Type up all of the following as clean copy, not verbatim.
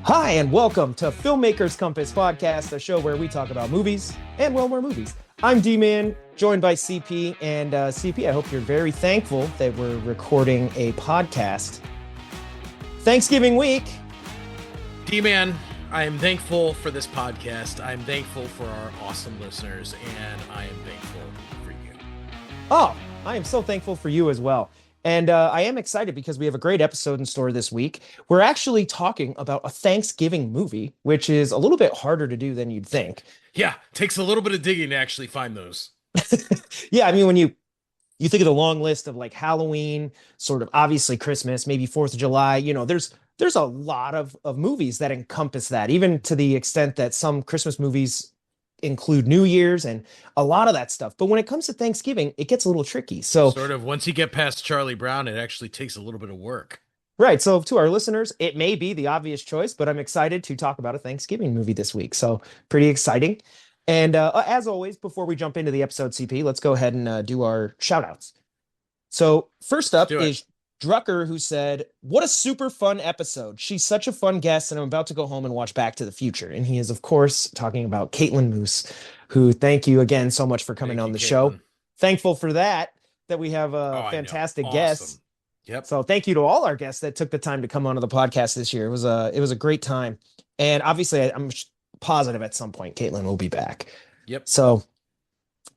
Hi, and welcome to Filmmakers Compass Podcast, a show where we talk about movies and, well, more movies. I'm D-Man, joined by CP, and CP, I hope you're very thankful that we're recording a podcast Thanksgiving week. D-Man, I am thankful for this podcast. I'm thankful for our awesome listeners, and I am thankful for you. Oh, I am so thankful for you as well. And I am excited because we have a great episode in store this week. We're actually talking about a Thanksgiving movie, which is a little bit harder to do than you'd think. Yeah, takes a little bit of digging to actually find those. Yeah, I mean, when you think of the long list of like Halloween, sort of obviously Christmas, maybe 4th of July, there's a lot of movies that encompass that, even to the extent that some Christmas movies include New Year's and a lot of that stuff. But when it comes to Thanksgiving, it gets a little tricky. So sort of once you get past Charlie Brown, it actually takes a little bit of work. Right. So to our listeners, it may be the obvious choice, but I'm excited to talk about a Thanksgiving movie this week. So pretty exciting. And as always, before we jump into the episode, CP, let's go ahead and do our shout outs. So first up is Drucker, who said, "What a super fun episode. She's such a fun guest, and I'm about to go home and watch Back to the Future." And he is, of course, talking about Caitlin Moose, who, thank you again so much for coming on the show. Thankful for that we have a fantastic guest. Yep. So thank you to all our guests that took the time to come onto the podcast this year. It was a great time. And obviously, I'm positive at some point Caitlin will be back. Yep. So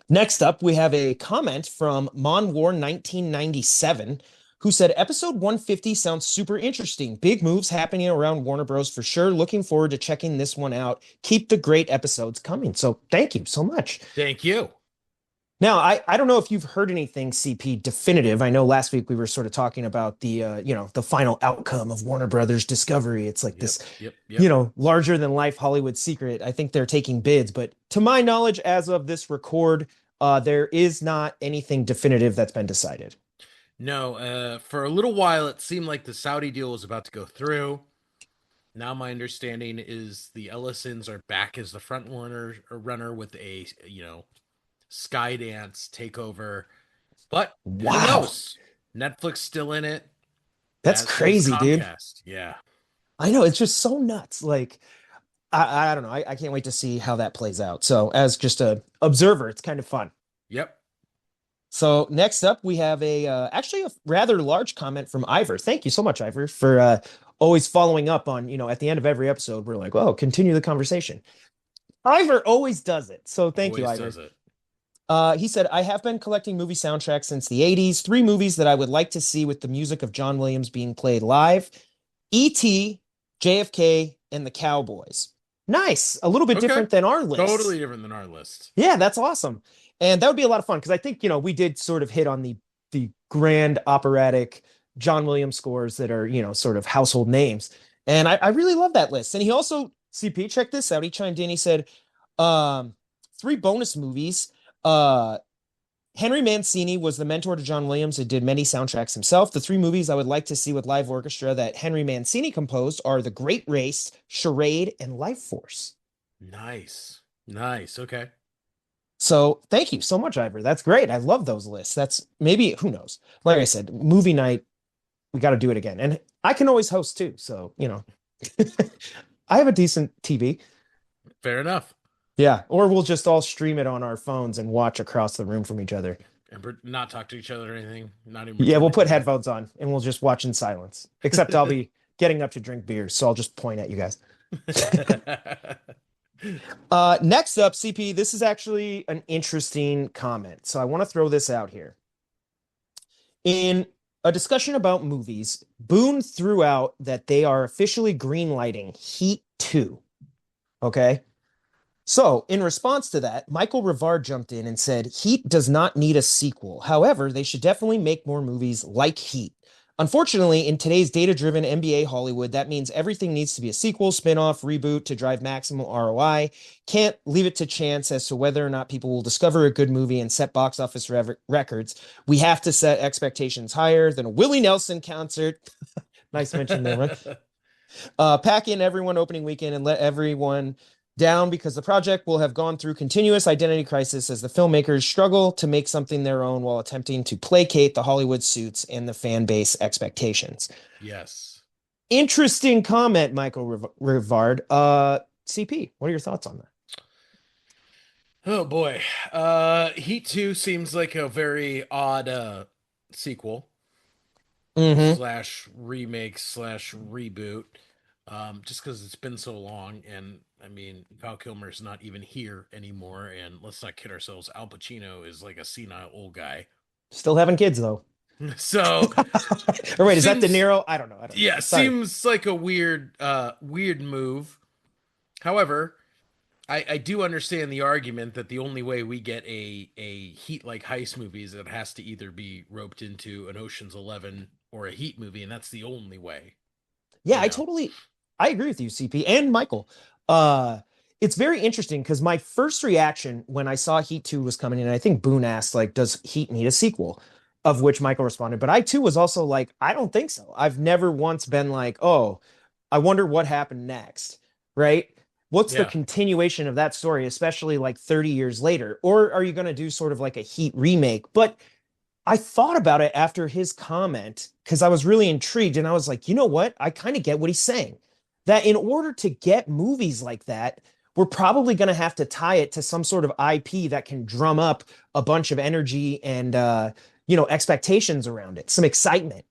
next up, we have a comment from Monwar 1997, who said, "Episode 150 sounds super interesting. Big moves happening around Warner Bros. For sure. Looking forward to checking this one out. Keep the great episodes coming." So thank you so much. Thank you. Now, I don't know if you've heard anything, CP, definitive. I know last week we were sort of talking about the, the final outcome of Warner Brothers Discovery. It's like this, larger than life Hollywood secret. I think they're taking bids, but to my knowledge, as of this record, there is not anything definitive that's been decided. No, for a little while, it seemed like the Saudi deal was about to go through. Now my understanding is the Ellisons are back as the front runner with a, Skydance takeover. But who knows? Netflix still in it. That's crazy, dude. Yeah. I know. It's just so nuts. Like, I don't know. I can't wait to see how that plays out. So as just a observer, it's kind of fun. Yep. So next up, we have actually a rather large comment from Ivor. Thank you so much, Ivor, for always following up on, at the end of every episode, we're like, oh, continue the conversation. Ivor always does it. So thank you, Ivor. He said, "I have been collecting movie soundtracks since the 80s. 3 movies that I would like to see with the music of John Williams being played live: E.T., JFK, and the Cowboys." Nice. A little bit different than our list. Totally different than our list. Yeah, that's awesome. And that would be a lot of fun because I think, we did sort of hit on the grand operatic John Williams scores that are, sort of household names. And I really love that list. And he also, CP, check this out. He chimed in. He said, 3 bonus movies. Henry Mancini was the mentor to John Williams and did many soundtracks himself. The 3 movies I would like to see with live orchestra that Henry Mancini composed are The Great Race, Charade, and Life Force. Nice. Okay. So thank you so much, Ivor. That's great. I love those lists. That's maybe, who knows? Like I said, movie night, we got to do it again. And I can always host too. So, I have a decent TV. Fair enough. Yeah. Or we'll just all stream it on our phones and watch across the room from each other. And not talk to each other or anything. Not even. Yeah, we'll put headphones on and we'll just watch in silence. Except I'll be getting up to drink beers. So I'll just point at you guys. Next up, CP, this is actually an interesting comment. So I want to throw this out here. In a discussion about movies, Boone threw out that they are officially greenlighting Heat 2. Okay? So, in response to that, Michael Rivard jumped in and said, "Heat does not need a sequel. However, they should definitely make more movies like Heat. Unfortunately, in today's data-driven NBA Hollywood, that means everything needs to be a sequel, spin-off, reboot to drive maximum ROI. Can't leave it to chance as to whether or not people will discover a good movie and set box office records. We have to set expectations higher than a Willie Nelson concert." Nice mention there, right? Pack in everyone opening weekend and let everyone down because the project will have gone through continuous identity crisis as the filmmakers struggle to make something their own while attempting to placate the Hollywood suits and the fan base expectations. Yes. Interesting comment, Michael Rivard. CP, what are your thoughts on that? Oh boy. Heat 2 seems like a very odd sequel Mm-hmm. slash remake slash reboot. Just because it's been so long, and I mean, Val Kilmer's not even here anymore, and let's not kid ourselves, Al Pacino is like a senile old guy. Still having kids though. So Or wait, is that De seems Niro? I don't know. I don't know. yeah, Sorry. seems like a weird move. However, I do understand the argument that the only way we get a Heat like heist movie is it has to either be roped into an Ocean's 11 or a Heat movie, and that's the only way, Yeah, you know. I agree with you, CP and Michael. Uh, it's very interesting because my first reaction when I saw Heat 2 was coming in, I think Boone asked, like, does Heat need a sequel? Of which Michael responded, but I too was also like, I don't think so. I've never once been like, oh, I wonder what happened next, right? What's the Yeah. continuation of that story, especially like 30 years later? Or are you going to do sort of like a Heat remake? But I thought about it after his comment because I was really intrigued and I was like, you know what? I kind of get what he's saying. That in order to get movies like that, we're probably going to have to tie it to some sort of IP that can drum up a bunch of energy and expectations around it, some excitement.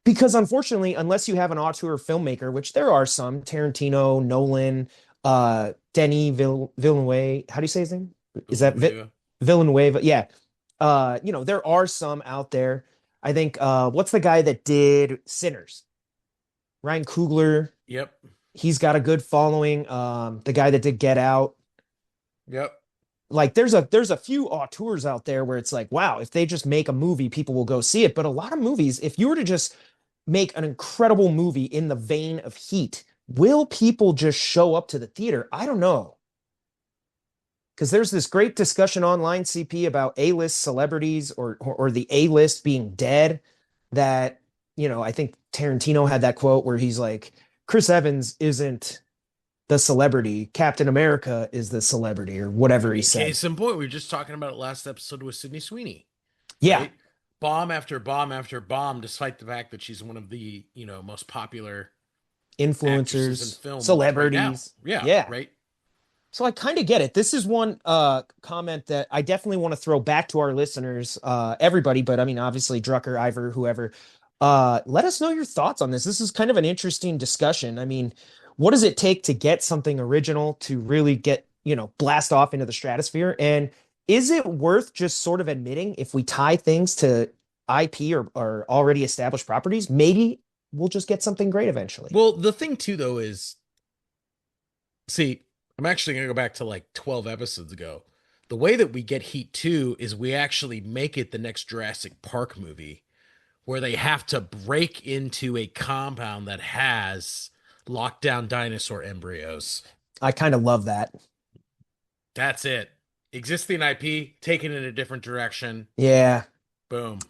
Because unfortunately, unless you have an auteur filmmaker, which there are some, Tarantino, Nolan, Denis Villeneuve, how do you say his name? Is that Villanueva. Villanueva? Yeah, there are some out there. I think what's the guy that did Sinners? Ryan Coogler. Yep. He's got a good following. The guy that did Get Out. Yep. Like there's a few auteurs out there where it's like, wow, if they just make a movie, people will go see it. But a lot of movies, if you were to just make an incredible movie in the vein of Heat, will people just show up to the theater? I don't know. Because there's this great discussion online, CP, about A-list celebrities or the A-list being dead. That I think Tarantino had that quote where he's like, Chris Evans isn't the celebrity, Captain America is the celebrity, or I whatever he mean, said. case in point, we were just talking about it last episode with Sydney Sweeney, Yeah, right? Bomb after bomb after bomb, despite the fact that she's one of the, most popular actresses in influencers, film right now. celebrities. Yeah, Yeah. right. So I kind of get it. This is one comment that I definitely want to throw back to our listeners, everybody, but I mean, obviously, Drucker, Ivor, whoever. Let us know your thoughts on this. This is kind of an interesting discussion. I mean, what does it take to get something original to really get, blast off into the stratosphere? And is it worth just sort of admitting if we tie things to IP or already established properties, maybe we'll just get something great eventually? Well, the thing too, though, is see, I'm actually going to go back to like 12 episodes ago. The way that we get Heat 2 is we actually make it the next Jurassic Park movie where they have to break into a compound that has lockdown dinosaur embryos. I kind of love that. That's it. Existing IP, taken in a different direction. Yeah. Boom.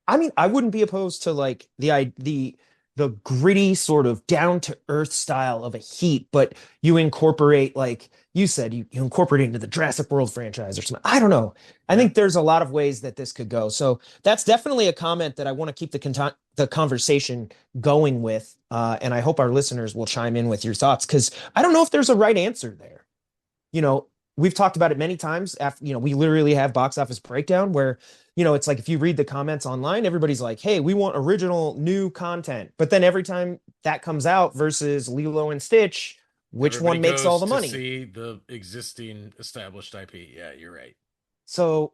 I mean, I wouldn't be opposed to like the gritty sort of down to earth style of a Heat, but you incorporate, like you said, you incorporate it into the Jurassic World franchise or something. I don't know. I Yeah. think there's a lot of ways that this could go. So that's definitely a comment that I want to keep the conversation going with, and I hope our listeners will chime in with your thoughts because I don't know if there's a right answer there. you know, we've talked about it many times. After, we literally have box office breakdown where, it's like if you read the comments online, everybody's like, hey, we want original new content. But then every time that comes out versus Lilo and Stitch, which Everybody one makes all goes the to money? see the existing established IP. Yeah, you're right. So,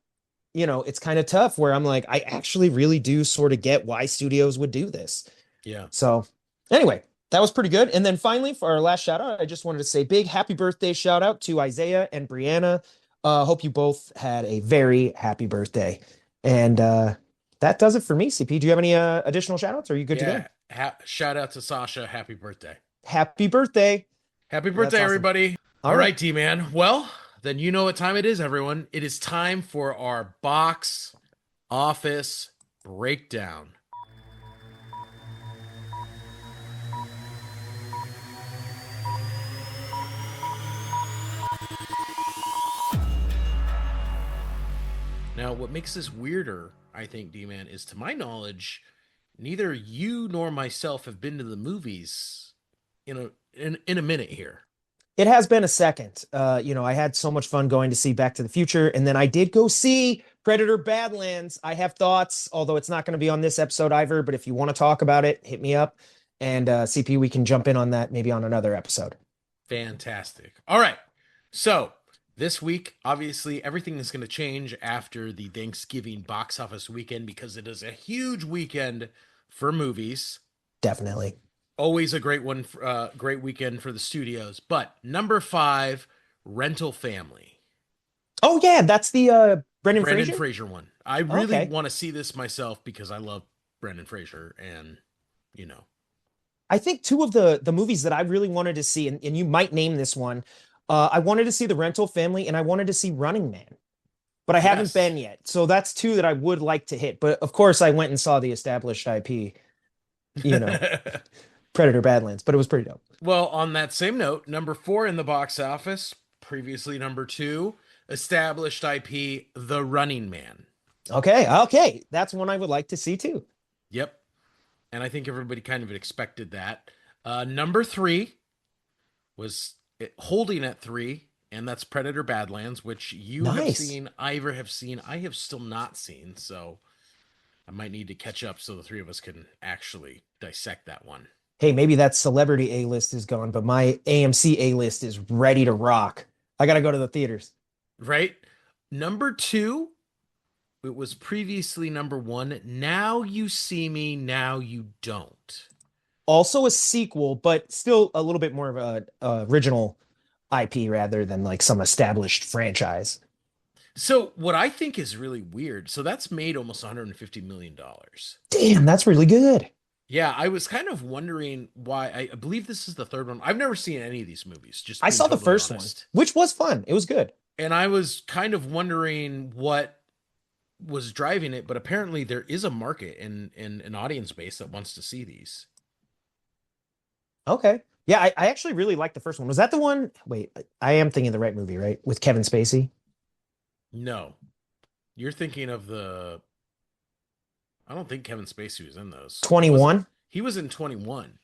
it's kind of tough where I'm like, I actually really do sort of get why studios would do this. Yeah. So, anyway, that was pretty good. And then finally, for our last shout out, I just wanted to say big happy birthday shout out to Isaiah and Brianna. Hope you both had a very happy birthday. And that does it for me, CP. Do you have any additional shout outs? Or are you good to go? Yeah. Shout out to Sasha. Happy birthday. Happy birthday. Happy That's birthday, awesome. everybody. All All right. right, D man. Well, then you know what time it is, everyone. It is time for our box office breakdown. Now, what makes this weirder, I think, D-Man, is to my knowledge, neither you nor myself have been to the movies in a minute here. It has been a second. I had so much fun going to see Back to the Future, and then I did go see Predator Badlands. I have thoughts, although it's not going to be on this episode either. But if you want to talk about it, hit me up, and CP, we can jump in on that maybe on another episode. Fantastic. All right. So, this week, obviously, everything is going to change after the Thanksgiving box office weekend because it is a huge weekend for movies. Definitely. Always a great one, great weekend for the studios. But number five, Rental Family. Oh yeah, that's the Brendan Brendan Fraser. Fraser one. I really Okay. want to see this myself because I love Brendan Fraser and, you know, I think two of the movies that I really wanted to see, and you might name this one. I wanted to see The Rental Family, and I wanted to see Running Man, but I haven't yes. been yet. So that's two that I would like to hit. But of course, I went and saw the established IP, you know, Predator Badlands, but it was pretty dope. Well, on that same note, number four in the box office, previously number two, established IP, The Running Man. Okay, okay, that's one I would like to see too. Yep. And I think everybody kind of expected that. Number three was holding at three, and that's Predator Badlands, which you have Nice. seen, Ivor have seen, I have still not seen. So I might need to catch up so the three of us can actually dissect that one. Hey, maybe that celebrity A list is gone, but my AMC A list is ready to rock. I gotta go to the theaters. Right? Number two, it was previously number one. Now you see me, now you don't. Also a sequel, but still a little bit more of a original IP rather than like some established franchise. So, what I think is really weird, so that's made almost $150 million. Damn, that's really good. Yeah, I was kind of wondering why. I believe this is the third one. I've never seen any of these movies, just I being saw the totally first one, honest. which was fun. It was good. And I was kind of wondering what was driving it, but apparently there is a market and an audience base that wants to see these. Okay. Yeah, I actually really liked the first one. Was that the one? Wait, I am thinking of the right movie, right? With Kevin Spacey. No, you're thinking of the. I don't think Kevin Spacey was in those. Was it? 21? He was in 21.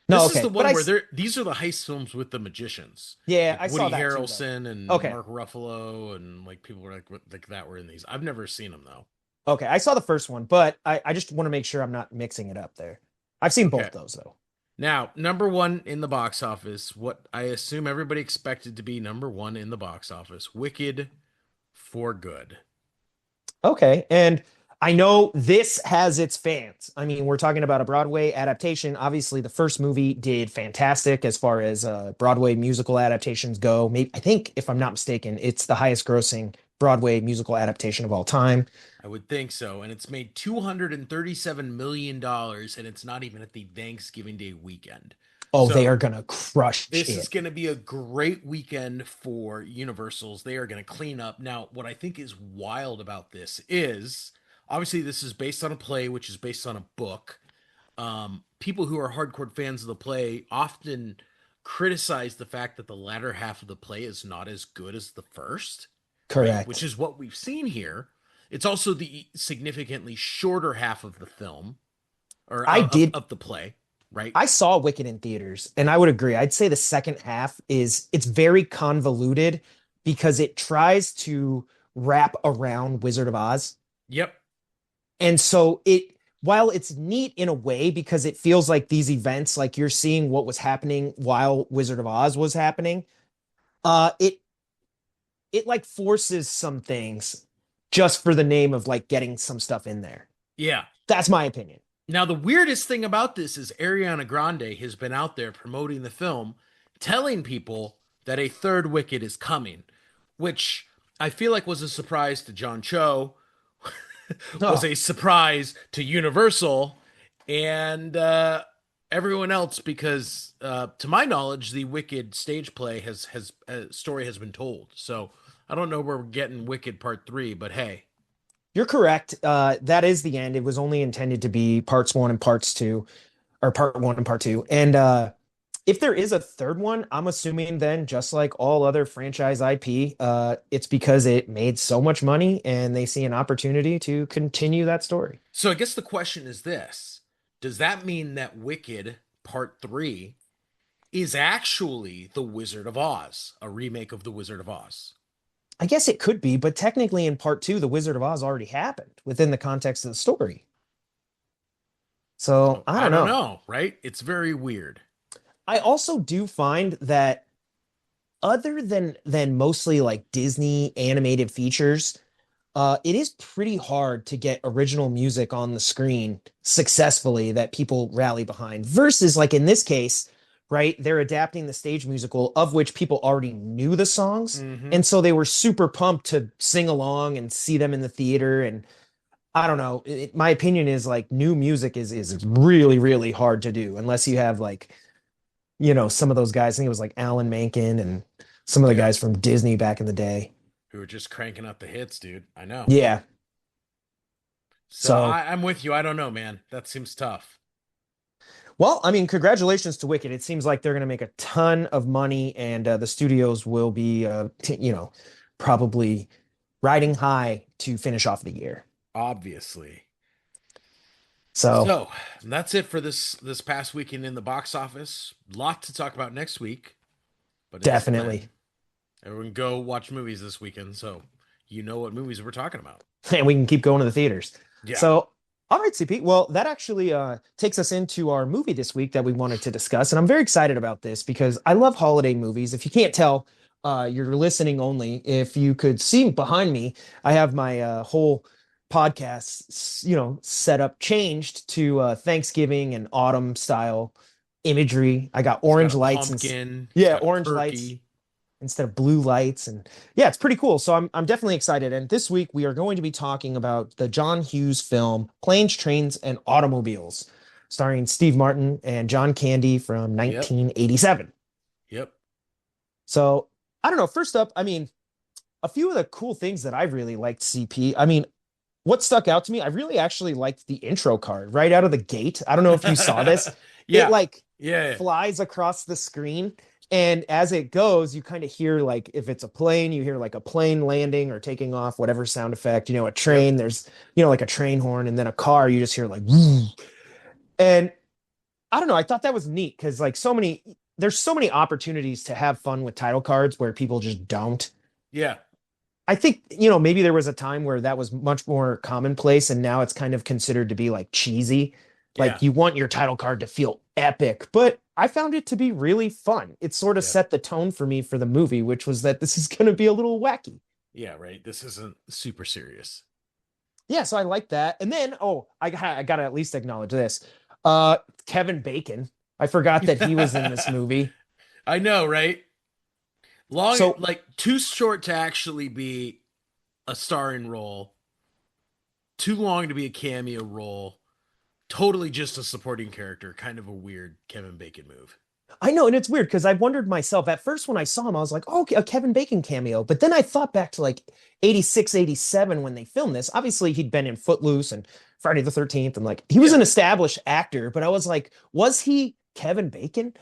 No, This is the okay. But one where these are the heist films with the magicians. yeah, Like I saw Woody that too, though. Harrelson and Okay. Mark Ruffalo and like people were like that were in these. I've never seen them though. Okay. I saw the first one, but I just want to make sure I'm not mixing it up there. I've seen Okay. both those, though. Now, number one in the box office, what I assume everybody expected to be number one in the box office, Wicked for Good. Okay. And I know this has its fans. I mean, we're talking about a Broadway adaptation. Obviously, the first movie did fantastic as far as Broadway musical adaptations go. Maybe I think, if I'm not mistaken, it's the highest grossing Broadway musical adaptation of all time. I would think so. And it's made $237 million, and it's not even at the Thanksgiving Day weekend. Oh, they So are gonna crush this is it. going to be a great weekend for Universals. They are going to clean up. Now, what I think is wild about this is obviously this is based on a play, which is based on a book. People who are hardcore fans of the play often criticize the fact that the latter half of the play is not as good as the first, right? Which Correct. is what we've seen here. It's also the significantly shorter half of the film or I did of the play, right? I saw Wicked in theaters, and I would agree. I'd say the second half is it's very convoluted because it tries to wrap around Wizard of Oz. Yep. And so while it's neat in a way because it feels like these events, like you're seeing what was happening while Wizard of Oz was happening, it like forces some things just for the name of like getting some stuff in there. Yeah. That's my opinion. Now, the weirdest thing about this is Ariana Grande has been out there promoting the film, telling people that a third Wicked is coming, which I feel like was a surprise to John Cho, was Oh, a surprise to Universal, and everyone else because, to my knowledge, the Wicked stage play has story has been told. So I don't know where we're getting Wicked Part 3, but hey, you're correct. That is the end. It was only intended to be parts one and parts two, or part one and part two. And If there is a third one, I'm assuming then, just like all other franchise IP, it's because it made so much money and they see an opportunity to continue that story. So I guess the question is this: does that mean that Wicked Part 3 is actually The Wizard of Oz, a remake of The Wizard of Oz? I guess it could be, but technically in part two, The Wizard of Oz already happened within the context of the story. So So I I don't don't know. know, right? It's very weird. I also do find that other than mostly like Disney animated features, it is pretty hard to get original music on the screen successfully that people rally behind. Versus like in this case, right? They're adapting the stage musical of which people already knew the songs, Hmm. and so they were super pumped to sing along and see them in the theater. And I don't know. My opinion is like new music is really really hard to do unless you have like some of those guys. I think it was like Alan Menken and some of the Yeah, guys from Disney back in the day. who are just cranking out the hits, dude. I know. Yeah. So So, I'm with you. I don't know, man. That seems tough. well, I mean, congratulations to Wicked. It seems like they're going to make a ton of money, and the studios will be, probably riding high to finish off the year. Obviously. So, So that's it for this past weekend in the box office. Lot to talk about next week, but until definitely. then, everyone go watch movies this weekend so you know what movies we're talking about. And we can keep going to the theaters. Yeah. So, all right, CP. Well, that actually takes us into our movie this week that we wanted to discuss. And I'm very excited about this because I love holiday movies. If you can't tell, you're listening only. If you could see behind me, I have my whole podcast, set up changed to Thanksgiving and autumn style imagery. I got He's got orange a lights and pumpkin, he's yeah, got a orange lights turkey. instead of blue lights. And yeah, it's pretty cool. So I'm definitely excited. And this week we are going to be talking about the John Hughes film Planes, Trains, and Automobiles, starring Steve Martin and John Candy from Yep. 1987. Yep. So I don't know. First up, I mean, a few of the cool things that I really liked, CP. I mean, what stuck out to me, I really actually liked the intro card right out of the gate. I don't know if you saw this. It Yeah. like Yeah. flies across the screen. And as it goes, you kind of hear like if it's a plane, you hear like a plane landing or taking off, whatever sound effect, a Yep. train, there's, like a train horn, and then a car, you just hear like, woo. And I don't know, I thought that was neat because like there's so many opportunities to have fun with title cards where people just don't. Yeah. I think, maybe there was a time where that was much more commonplace and now it's kind of considered to be like cheesy. Yeah. Like you want your title card to feel epic, but I found it to be really fun. It sort of Yeah. set the tone for me for the movie, which was that this is going to be a little wacky. Yeah, right. This isn't super serious. Yeah, so I like that. And then, oh, I got to at least acknowledge this. Kevin Bacon. I forgot that he was in this movie. I know, right? Long, So like too short to actually be a starring role, too long to be a cameo role, totally just a supporting character. Kind of a weird Kevin Bacon move. I know, and it's weird because I wondered myself at first when I saw him, I was like, oh, okay, a Kevin Bacon cameo. But then I thought back to like 86, 87 when they filmed this. Obviously, he'd been in Footloose and Friday the 13th, and like he was Yeah. an established actor, but I was like, was he Kevin Bacon?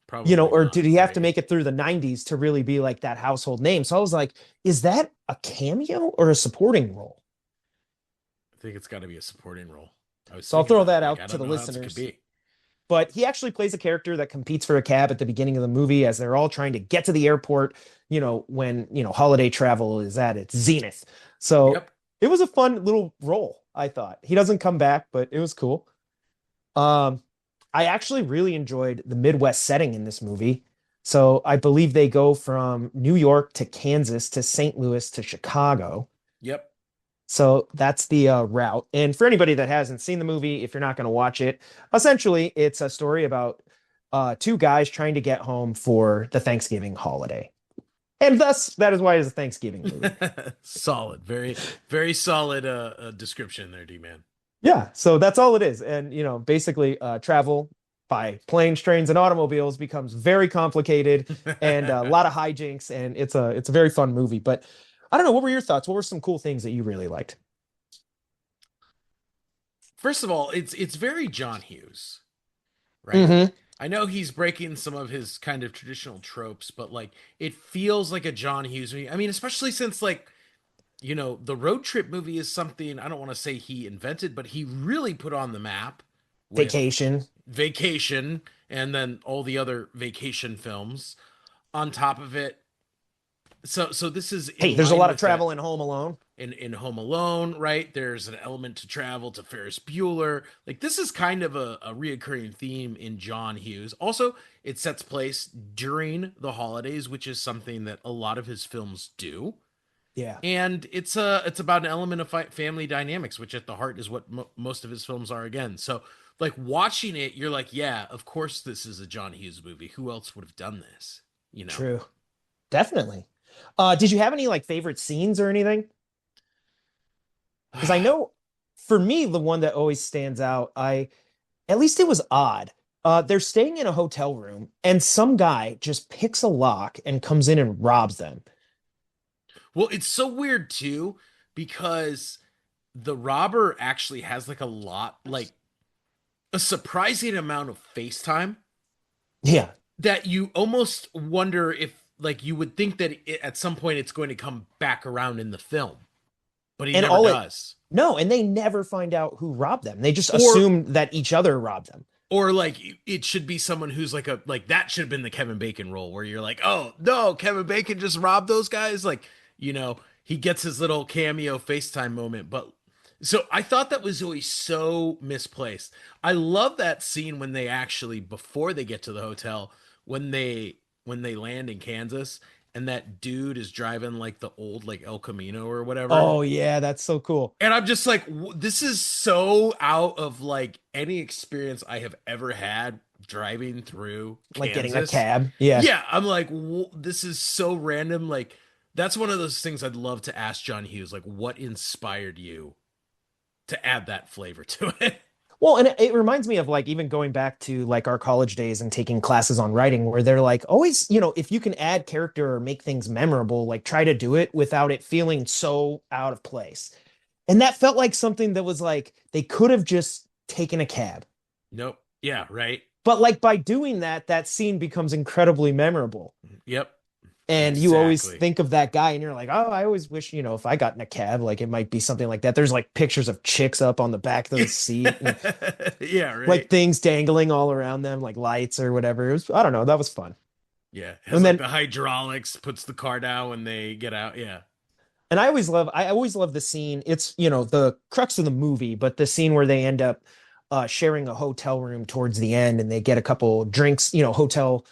Probably Or not, did he have to right? make it through the 90s to really be like that household name? So I was like, is that a cameo or a supporting role? I think it's got to be a supporting role. I was So I'll thinking throw that. that Like, I out to don't the know how else it could listeners. be. But he actually plays a character that competes for a cab at the beginning of the movie as they're all trying to get to the airport, when, holiday travel is at its zenith. So Yep. it was a fun little role, I thought. He doesn't come back, but it was cool. Um, I actually really enjoyed the Midwest setting in this movie. So I believe they go from New York to Kansas to St. Louis to Chicago. Yep. So that's the route. And for anybody that hasn't seen the movie, if you're not going to watch it, essentially it's a story about two guys trying to get home for the Thanksgiving holiday. And thus, that is why it's a Thanksgiving movie. Solid. Very, very solid description there, D man. Yeah, so that's all it is. And, basically travel by planes, trains, and automobiles becomes very complicated and a lot of hijinks. And it's a very fun movie. But I don't know, what were your thoughts? What were some cool things that you really liked? First of all, it's very John Hughes, right? Mm-hmm. I know he's breaking some of his kind of traditional tropes, but like it feels like a John Hughes movie. I mean, especially since like, the road trip movie is something I don't want to say he invented, but he really put on the map with Vacation. Vacation and then all the other vacation films on top of it. So this is Hey, in there's a line lot of with that travel in Home Alone. in Home Alone, right? There's an element to travel to Ferris Bueller. Like this is kind of a reoccurring theme in John Hughes. Also, it sets place during the holidays, which is something that a lot of his films do. Yeah, And it's about an element of family dynamics, which at the heart is what most of his films are again. So like watching it, you're like, yeah, of course this is a John Hughes movie. Who else would have done this? You know. true. Definitely. Did you have any like favorite scenes or anything? Because I know for me, the one that always stands out, at least it was odd. They're staying in a hotel room and some guy just picks a lock and comes in and robs them. Well, it's so weird too because the robber actually has like a lot, like a surprising amount of FaceTime Yeah. that you almost wonder if, like, you would think that at some point it's going to come back around in the film, but he And never all it, does. no, and they never find out who robbed them. They just Or, assume that each other robbed them. or like it should be someone who's like that should have been the Kevin Bacon role where you're like, oh no, Kevin Bacon just robbed those guys. Like, he gets his little cameo FaceTime moment, but so I thought that was always so misplaced. I love that scene when they actually before they get to the hotel when they land in Kansas and that dude is driving like the old like El Camino or whatever. Oh yeah, that's so cool. And I'm just like, this is so out of like any experience I have ever had driving through Like getting a Kansas. cab. Yeah. Yeah, I'm like, this is so random. Like, that's one of those things I'd love to ask John Hughes. Like, what inspired you to add that flavor to it? Well, and it reminds me of like even going back to like our college days and taking classes on writing where they're like always, if you can add character or make things memorable, like try to do it without it feeling so out of place. And that felt like something that was like they could have just taken a cab. Nope. Yeah, right. But like by doing that, that scene becomes incredibly memorable. Yep. And you always Exactly. think of that guy and you're like, oh, I always wish, if I got in a cab, like it might be something like that. There's like pictures of chicks up on the back of the seat and Yeah, like right. things dangling all around them, like lights or whatever. It was, I don't know, that was fun. Yeah. Has And like then, the hydraulics, puts the car down when they get out. Yeah. and I always love the scene. It's, the crux of the movie, but the scene where they end up sharing a hotel room towards the end and they get a couple drinks, hotel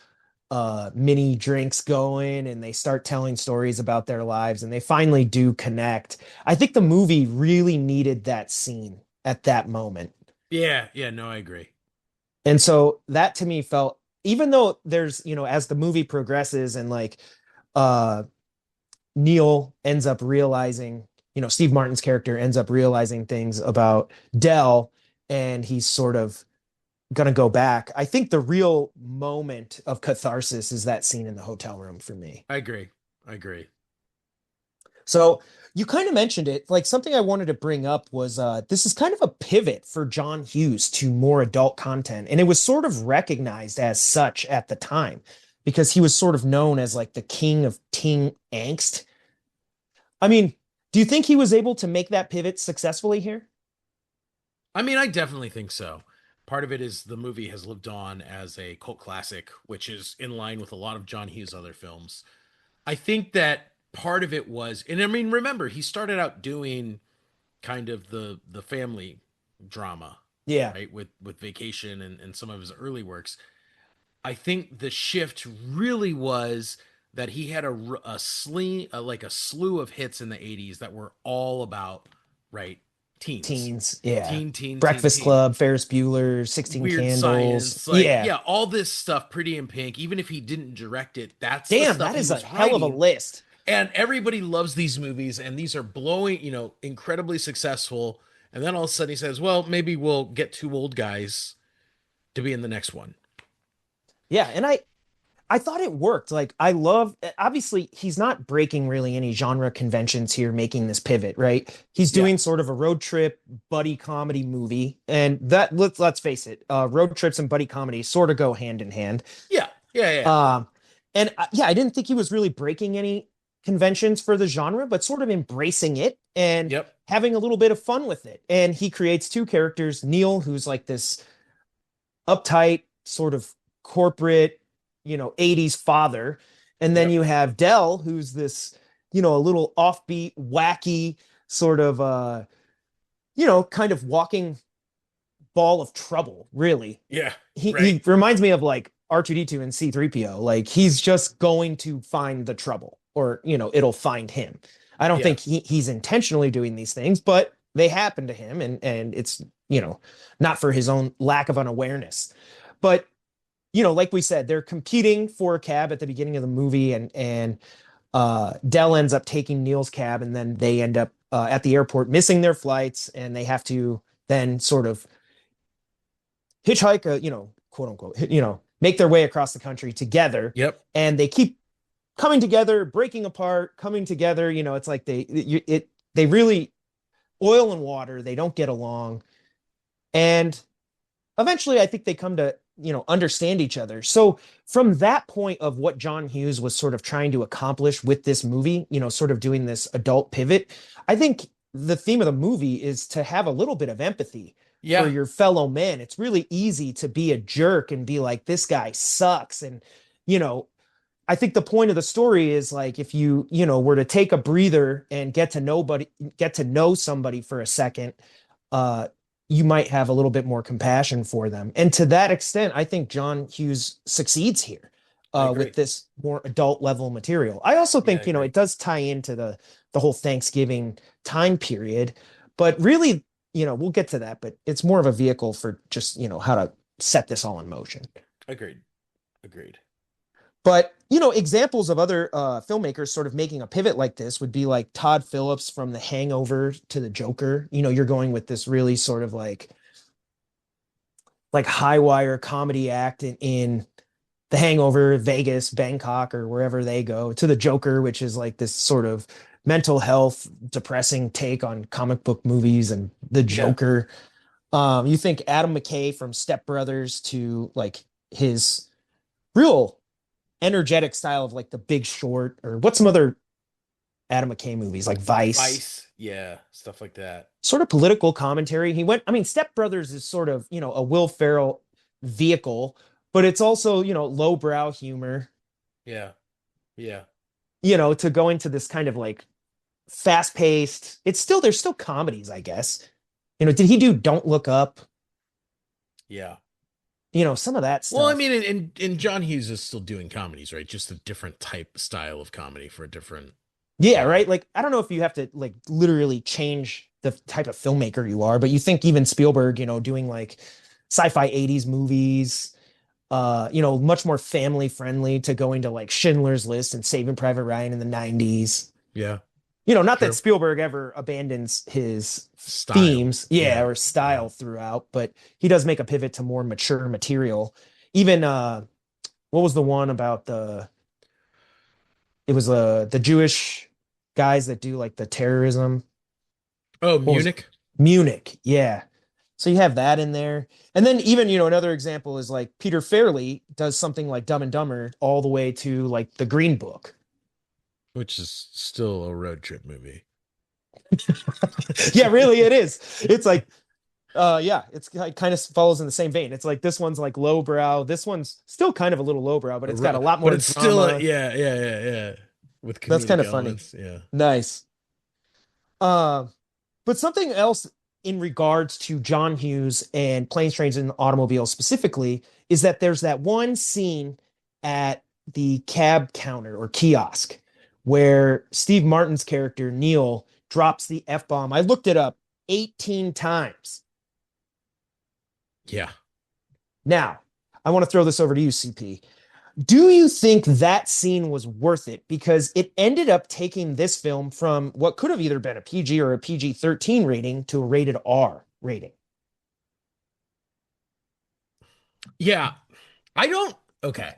mini drinks going and they start telling stories about their lives and they finally do connect. I think the movie really needed that scene at that moment. Yeah. Yeah. No, I agree. And so that to me felt, even though there's, as the movie progresses and like uh Neil ends up realizing, Steve Martin's character ends up realizing things about Dell and he's sort of gonna go back. I think the real moment of catharsis is that scene in the hotel room for me. I agree. I agree. So you kind of mentioned it. Like something I wanted to bring up was this is kind of a pivot for John Hughes to more adult content. And it was sort of recognized as such at the time because he was sort of known as like the king of teen angst. I mean, do you think he was able to make that pivot successfully here? I mean, I definitely think so. Part of it is the movie has lived on as a cult classic, which is in line with a lot of John Hughes' other films. I think that part of it was, and I mean, remember, he started out doing kind of the family drama, Yeah, right? With Vacation and some of his early works. I think the shift really was that he had like a slew of hits in the 80s that were all about, right, teens. teens. Yeah. Teen, teen, teen, Breakfast teen. Club, Ferris Bueller, 16 Weird Candles. Science, like, Yeah. yeah, all this stuff, Pretty in Pink, even if he didn't direct it, that's the Damn, stuff that he is a was hell of a writing. list. And everybody loves these movies, and these are blowing, incredibly successful. And then all of a sudden he says, well, maybe we'll get two old guys to be in the next one. Yeah, and I thought it worked. Like I love obviously he's not breaking really any genre conventions here making this pivot, right? He's Yeah. doing sort of a road trip buddy comedy movie and that let's face it, road trips and buddy comedy sort of go hand in hand. Yeah. Yeah. Yeah. Um and yeah, I didn't think he was really breaking any conventions for the genre, but sort of embracing it and Yep. having a little bit of fun with it. And he creates two characters, Neil, who's like this uptight, sort of corporate, 80s father. And then Yep. you have Dell, who's this, a little offbeat, wacky, sort of, kind of walking ball of trouble, really. Yeah. Right. He reminds me of like R2D2 and C3PO. Like he's just going to find the trouble or, it'll find him. I don't Yeah. think he's intentionally doing these things, but they happen to him and it's, not for his own lack of unawareness. But like we said, they're competing for a cab at the beginning of the movie, and Dell ends up taking Neil's cab, and then they end up at the airport missing their flights, and they have to then sort of hitchhike, quote unquote, make their way across the country together, Yep. and they keep coming together, breaking apart, coming together. It's like they really oil and water. They don't get along, and eventually I think they come to understand each other. So from that point of what John Hughes was sort of trying to accomplish with this movie, sort of doing this adult pivot, I think the theme of the movie is to have a little bit of empathy for Yeah. your fellow man. It's really easy to be a jerk and be like, this guy sucks, and you know I think the point of the story is like if you were to take a breather and get to know somebody for a second, uh, you might have a little bit more compassion for them. And to that extent, I think John Hughes succeeds here I with agree. this more adult level material. I also Yeah, I think agree. it does tie into the whole Thanksgiving time period, but really we'll get to that. But it's more of a vehicle for just how to set this all in motion. Agreed. Agreed. But examples of other filmmakers sort of making a pivot like this would be like Todd Phillips from The Hangover to The Joker. You're going with this really sort of like high wire comedy act in The Hangover, Vegas, Bangkok, or wherever they go, to The Joker, which is like this sort of mental health, depressing take on comic book movies and The Yeah. Joker. You think Adam McKay from Step Brothers to like his real energetic style of like The Big Short, or what's some other Adam McKay movies like Vice, Vice. Yeah. Stuff like that. sort of political commentary. I mean, Step Brothers is sort of, a Will Ferrell vehicle, but it's also, lowbrow humor, Yeah. Yeah. to go into this kind of like fast paced. There's still comedies, I guess. Did he do Don't Look Up? Yeah. Some of that Well, I stuff. mean, and John Hughes is still doing comedies, right? Just a different type style of comedy for a different Yeah, era. right. Like, I don't know if you have to like literally change the type of filmmaker you are, but you think even Spielberg, doing like sci-fi 80s movies, much more family friendly to going to like Schindler's List and Saving Private Ryan in the 90s. Yeah. Not that True. Spielberg ever abandons his Style. themes, yeah, Yeah. or Yeah. style throughout, but he does make a pivot to more mature material. Even what was the one about it was the Jewish guys that do like the terrorism. Oh, What was Munich. Munich? Yeah. So you have that in there. And then even, another example is like Peter Farrelly does something like Dumb and Dumber all the way to like The Green Book. Which is still a road trip movie. Yeah, really it is. It's like yeah, it kind of follows in the same vein. It's like this one's like lowbrow. This one's still kind of a little lowbrow, but it's got a lot But more it's still drama. yeah, yeah, yeah, yeah. With That's kind comedic of funny. elements. Yeah. Nice. Uh, but something else in regards to John Hughes and Planes, Trains, and Automobiles specifically is that there's that one scene at the cab counter or kiosk where Steve Martin's character, Neil, drops the F bomb. I looked it up 18 times. Yeah. Now, I want to throw this over to you, CP. Do you think that scene was worth it? Because it ended up taking this film from what could have either been a PG or a PG-13 rating to a rated R rating. Yeah. I don't okay.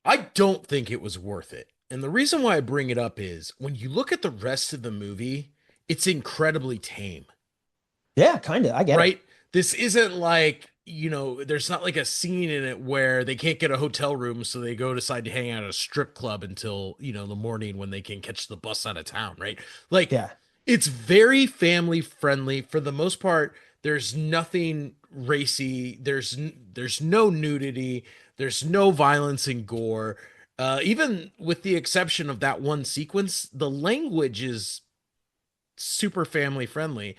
I don't think it was worth it. And the reason why I bring it up is when you look at the rest of the movie, it's incredibly tame, Yeah, kind of. I get it. right? This isn't like, there's not like a scene in it where they can't get a hotel room, so they go decide to hang out at a strip club until, the morning when they can catch the bus out of town, right? Like, Yeah. it's very family friendly for the most part. There's nothing racy. There's no nudity. There's no violence and gore. Even with the exception of that one sequence, the language is super family friendly.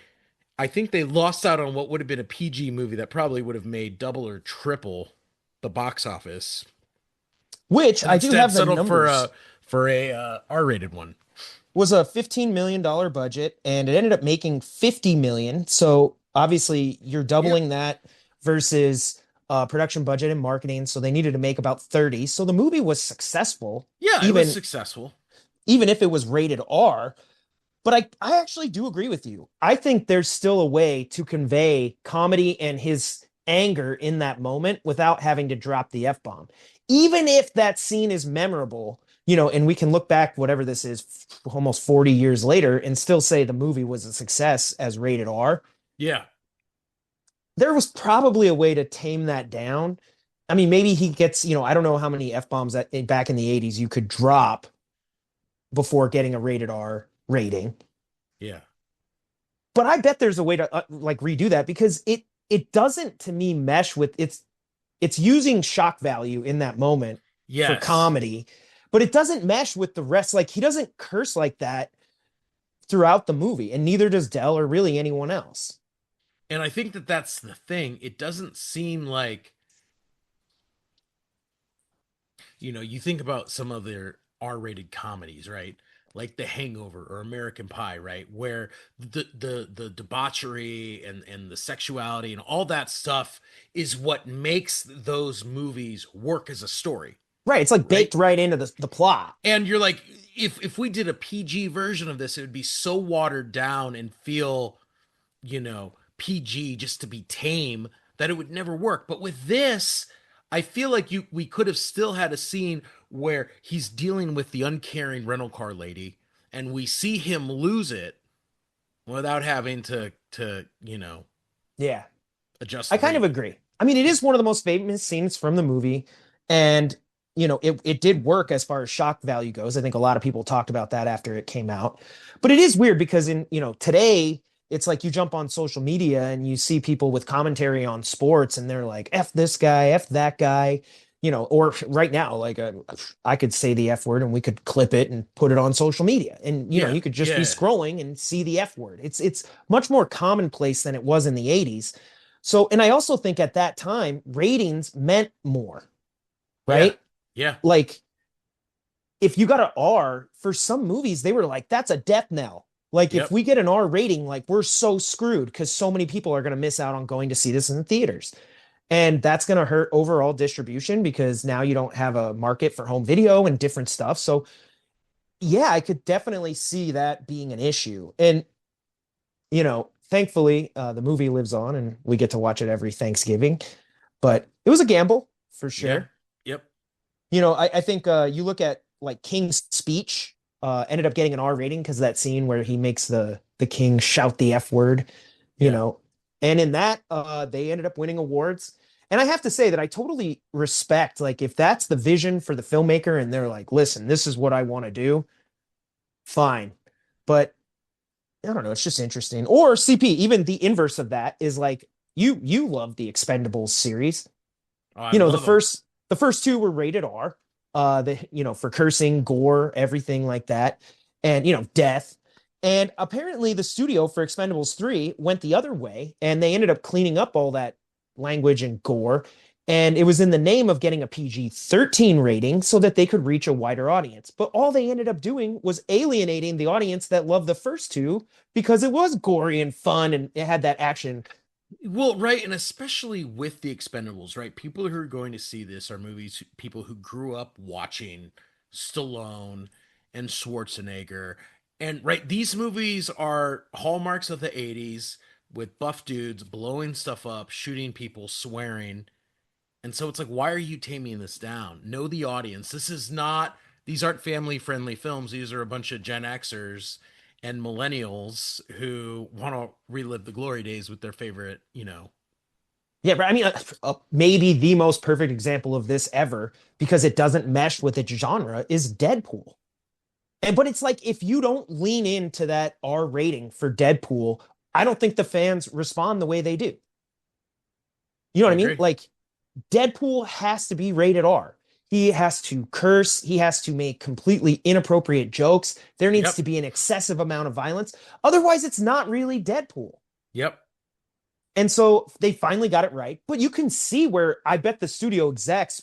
I think they lost out on what would have been a PG movie that probably would have made double or triple the box office, Which and I do instead have the settled for numbers. a R-rated one. Was a $15 million budget and it ended up making 50 million. So obviously you're Yeah, doubling that versus production budget and marketing. So they needed to make about 30. So the movie was successful, yeah, it was even successful. even if it was rated R. But I actually do agree with you. I think there's still a way to convey comedy and his anger in that moment without having to drop the F bomb. Even if that scene is memorable, and we can look back, whatever this is, almost 40 years later, and still say the movie was a success as rated R. Yeah, There was probably a way to tame that down. I mean, maybe he gets, I don't know how many F bombs that back in the 80s you could drop before getting a rated R rating. yeah, But I bet there's a way to like redo that because it doesn't to me mesh with it's using shock value in that moment for yes. comedy, but it doesn't mesh with the rest. Like he doesn't curse like that throughout the movie, and neither does Dell or really anyone else. And I think that that's the thing. It doesn't seem like, you think about some of their R-rated comedies, right? Like The Hangover or American Pie, right? Where the debauchery and the sexuality and all that stuff is what makes those movies work as a story, Right. It's like right? baked right into the plot. And you're like, if we did a PG version of this, it would be so watered down and feel, PG just to be tame that it would never work. But with this, I feel like we could have still had a scene where he's dealing with the uncaring rental car lady and we see him lose it without having to Yeah. adjust I the kind of rating. agree. I mean, it is one of the most famous scenes from the movie, and it did work as far as shock value goes. I think a lot of people talked about that after it came out. But it is weird because in, today it's like you jump on social media and you see people with commentary on sports and they're like F this guy, F that guy, or right now like I could say the F word and we could clip it and put it on social media and Yeah, you could just be yeah, scrolling and see the F word. It's much more commonplace than it was in the 80s. So, and I also think at that time, ratings meant more, yeah, right? yeah, Like, if you got an R for some movies, they were like, that's a death knell. Like, if yep. we get an R rating, like, we're so screwed because so many people are going to miss out on going to see this in the theaters. And that's going to hurt overall distribution because now you don't have a market for home video and different stuff. So, yeah, I could definitely see that being an issue. And, thankfully, the movie lives on and we get to watch it every Thanksgiving. But it was a gamble for Yeah, sure. yep, I think you look at like King's speech, ended up getting an R rating because of that scene where he makes the king shout the F word, you yeah. know. And in that, they ended up winning awards. And I have to say that I totally respect, like, if that's the vision for the filmmaker and they're like, listen, this is what I want to do, fine. But I don't know, it's just interesting. Or CP, even the inverse of that is like you love the Expendables series. Oh, I you know the love them. first two were rated R, for cursing, gore, everything like that, and death. And apparently the studio for Expendables 3 went the other way and they ended up cleaning up all that language and gore, and it was in the name of getting a PG-13 rating so that they could reach a wider audience. But all they ended up doing was alienating the audience that loved the first two because it was gory and fun and it had that action. Well, right, and especially with the Expendables, right? People who are going to see this are people who grew up watching Stallone and Schwarzenegger. And right, these movies are hallmarks of the 80s with buff dudes blowing stuff up, shooting people, swearing. And so it's like, why are you taming this down? Know the audience. These aren't family friendly films. These are a bunch of Gen Xers and millennials who want to relive the glory days with their favorite, Yeah, but I mean, maybe the most perfect example of this ever, because it doesn't mesh with its genre, is Deadpool. And but it's like if you don't lean into that R rating for Deadpool, I don't think the fans respond the way they do. You know what I I mean? agree. Like Deadpool has to be rated R. He has to curse. He has to make completely inappropriate jokes. There needs Yep. to be an excessive amount of violence. Otherwise, it's not really Deadpool. Yep. And so they finally got it right. But you can see where I bet the studio execs,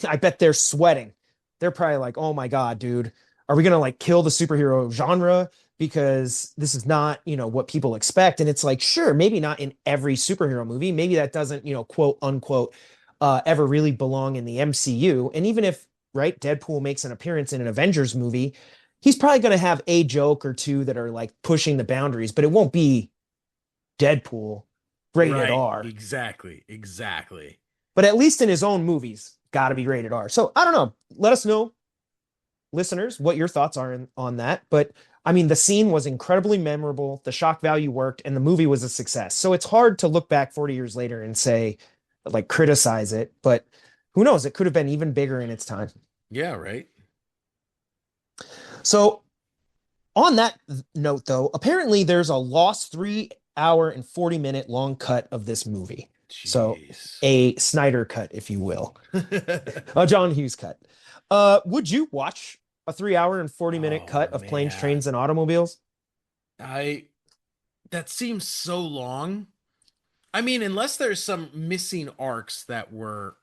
I bet they're sweating. They're probably like, oh my God, dude, are we going to like kill the superhero genre? Because this is not, what people expect. And it's like, sure, maybe not in every superhero movie. Maybe that doesn't, quote unquote, ever really belong in the MCU. And even if, right, Deadpool makes an appearance in an Avengers movie, he's probably going to have a joke or two that are like pushing the boundaries, but it won't be Deadpool rated Right. R. Exactly. Exactly. But at least in his own movies, got to be rated R. So I don't know. Let us know, listeners, what your thoughts are on that. But I mean, the scene was incredibly memorable. The shock value worked, and the movie was a success. So it's hard to look back 40 years later and say, like, criticize it. But who knows? It could have been even bigger in its time. Yeah, right. So on that note, though, apparently there's a lost 3 hour and 40-minute long cut of this movie. So Jeez. a Snyder cut, if you will, a John Hughes cut. Would you watch a 3 hour and 40-minute Oh cut of planes, man. trains, and automobiles? I That seems so long. I mean, unless there's some missing arcs that were,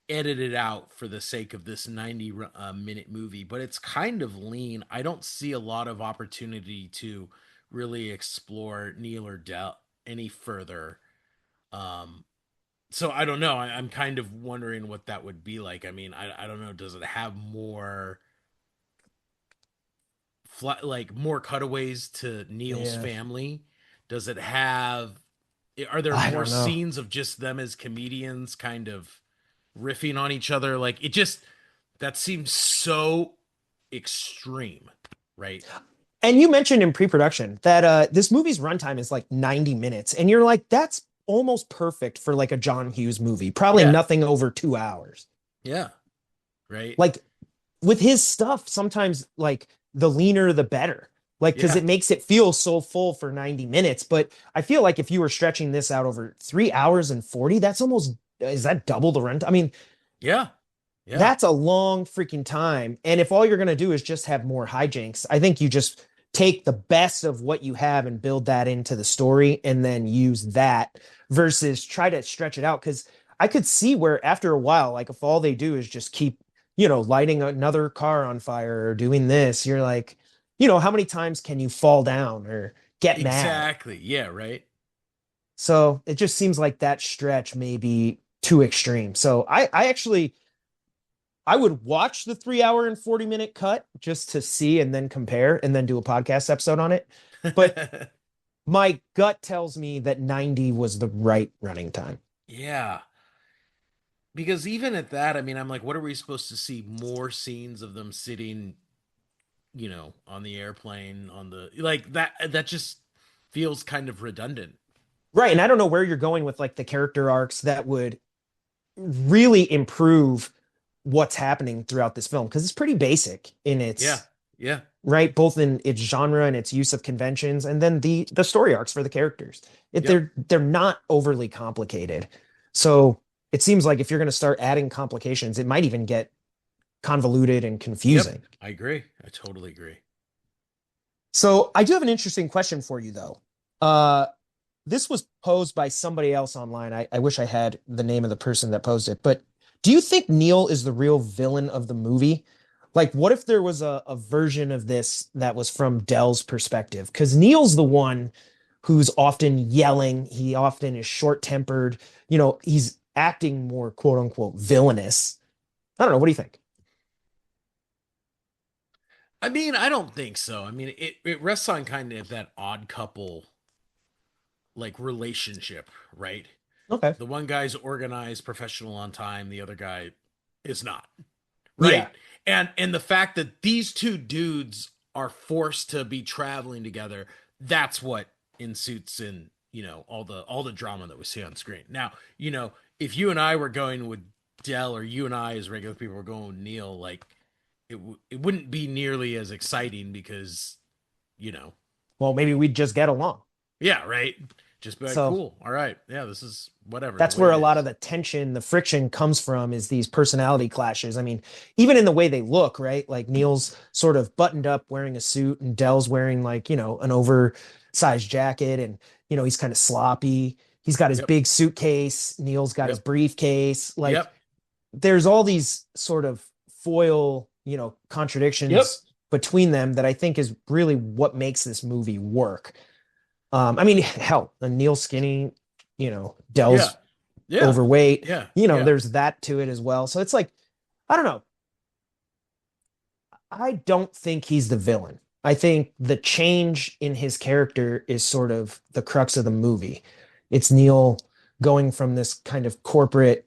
edited out for the sake of this 90 minute movie, but it's kind of lean. I don't see a lot of opportunity to really explore Neil or Dell any further. Um, so I don't know. I'm kind of wondering what that would be like. I mean, I don't know. Does it have more like more cutaways to Neil's Yeah, family? Does it have? Are there I more don't know. scenes of just them as comedians, kind of riffing on each other? Like it just that seems so extreme, right? And you mentioned in pre-production that this movie's runtime is like 90 minutes, and you're like, that's almost perfect for like a John Hughes movie. Probably Yeah, nothing over 2 hours. yeah, right, Like with his stuff, sometimes like the leaner the better. Like because yeah, it makes it feel so full for 90 minutes. But I feel like if you were stretching this out over 3 hours and 40, that's almost is that double the rent? I mean, yeah, yeah, that's a long freaking time. And if all you're gonna do is just have more hijinks, I think you just take the best of what you have and build that into the story and then use that versus try to stretch it out. Cause I could see where after a while, like if all they do is just keep, lighting another car on fire or doing this, you're like, how many times can you fall down or get mad? exactly, yeah, right. So it just seems like that stretch may be too extreme. So I actually I would watch the 3 hour and 40-minute cut just to see and then compare and then do a podcast episode on it. But my gut tells me that 90 was the right running time. Yeah, because even at that, I mean, I'm like, what are we supposed to see? More scenes of them sitting, on the airplane, on the like that. That just feels kind of redundant. Right. And I don't know where you're going with like the character arcs that would really improve what's happening throughout this film because it's pretty basic in Yeah, its yeah, right, both in its genre and its use of conventions, and then the story arcs for the characters. yep, They're not overly complicated. So it seems like if you're going to start adding complications, it might even get convoluted and yep. confusing. I agree. I totally agree. So I do have an interesting question for you, though. Uh, this was posed by somebody else online. I wish I had the name of the person that posed it, but do you think Neil is the real villain of the movie? Like, what if there was a version of this that was from Dell's perspective? Because Neil's the one who's often yelling. He often is short tempered. He's acting more quote unquote villainous. I don't know. What do you think? I mean, I don't think so. I mean, it rests on kind of that odd couple like relationship, right? Okay. The one guy's organized, professional, on time. The other guy is not. Yeah. Right. And the fact that these two dudes are forced to be traveling together, that's what ensuits in, all the drama that we see on screen. Now, if you and I were going with Dell, or you and I as regular people were going with Neil, like it wouldn't be nearly as exciting because, you know Well, maybe we'd just get along. yeah, right, just be like, So cool, all right, yeah, this is whatever the that's way where it a lot of is. the tension, the friction comes from is these personality clashes. I mean, even in the way they look, right? Like Neil's sort of buttoned up wearing a suit and Dell's wearing like, an oversized jacket and, he's kind of sloppy. He's got his Yep. big suitcase. Neil's got his Yep. briefcase. Like Yep. there's all these sort of foil, Yep. contradictions between them that I think is really what makes this movie work. I mean, hell, Neil skinny, Yeah. Dell's Yeah. overweight, Yeah. Yeah. there's that to it as well. So it's like, I don't know. I don't think he's the villain. I think the change in his character is sort of the crux of the movie. It's Neil going from this kind of corporate,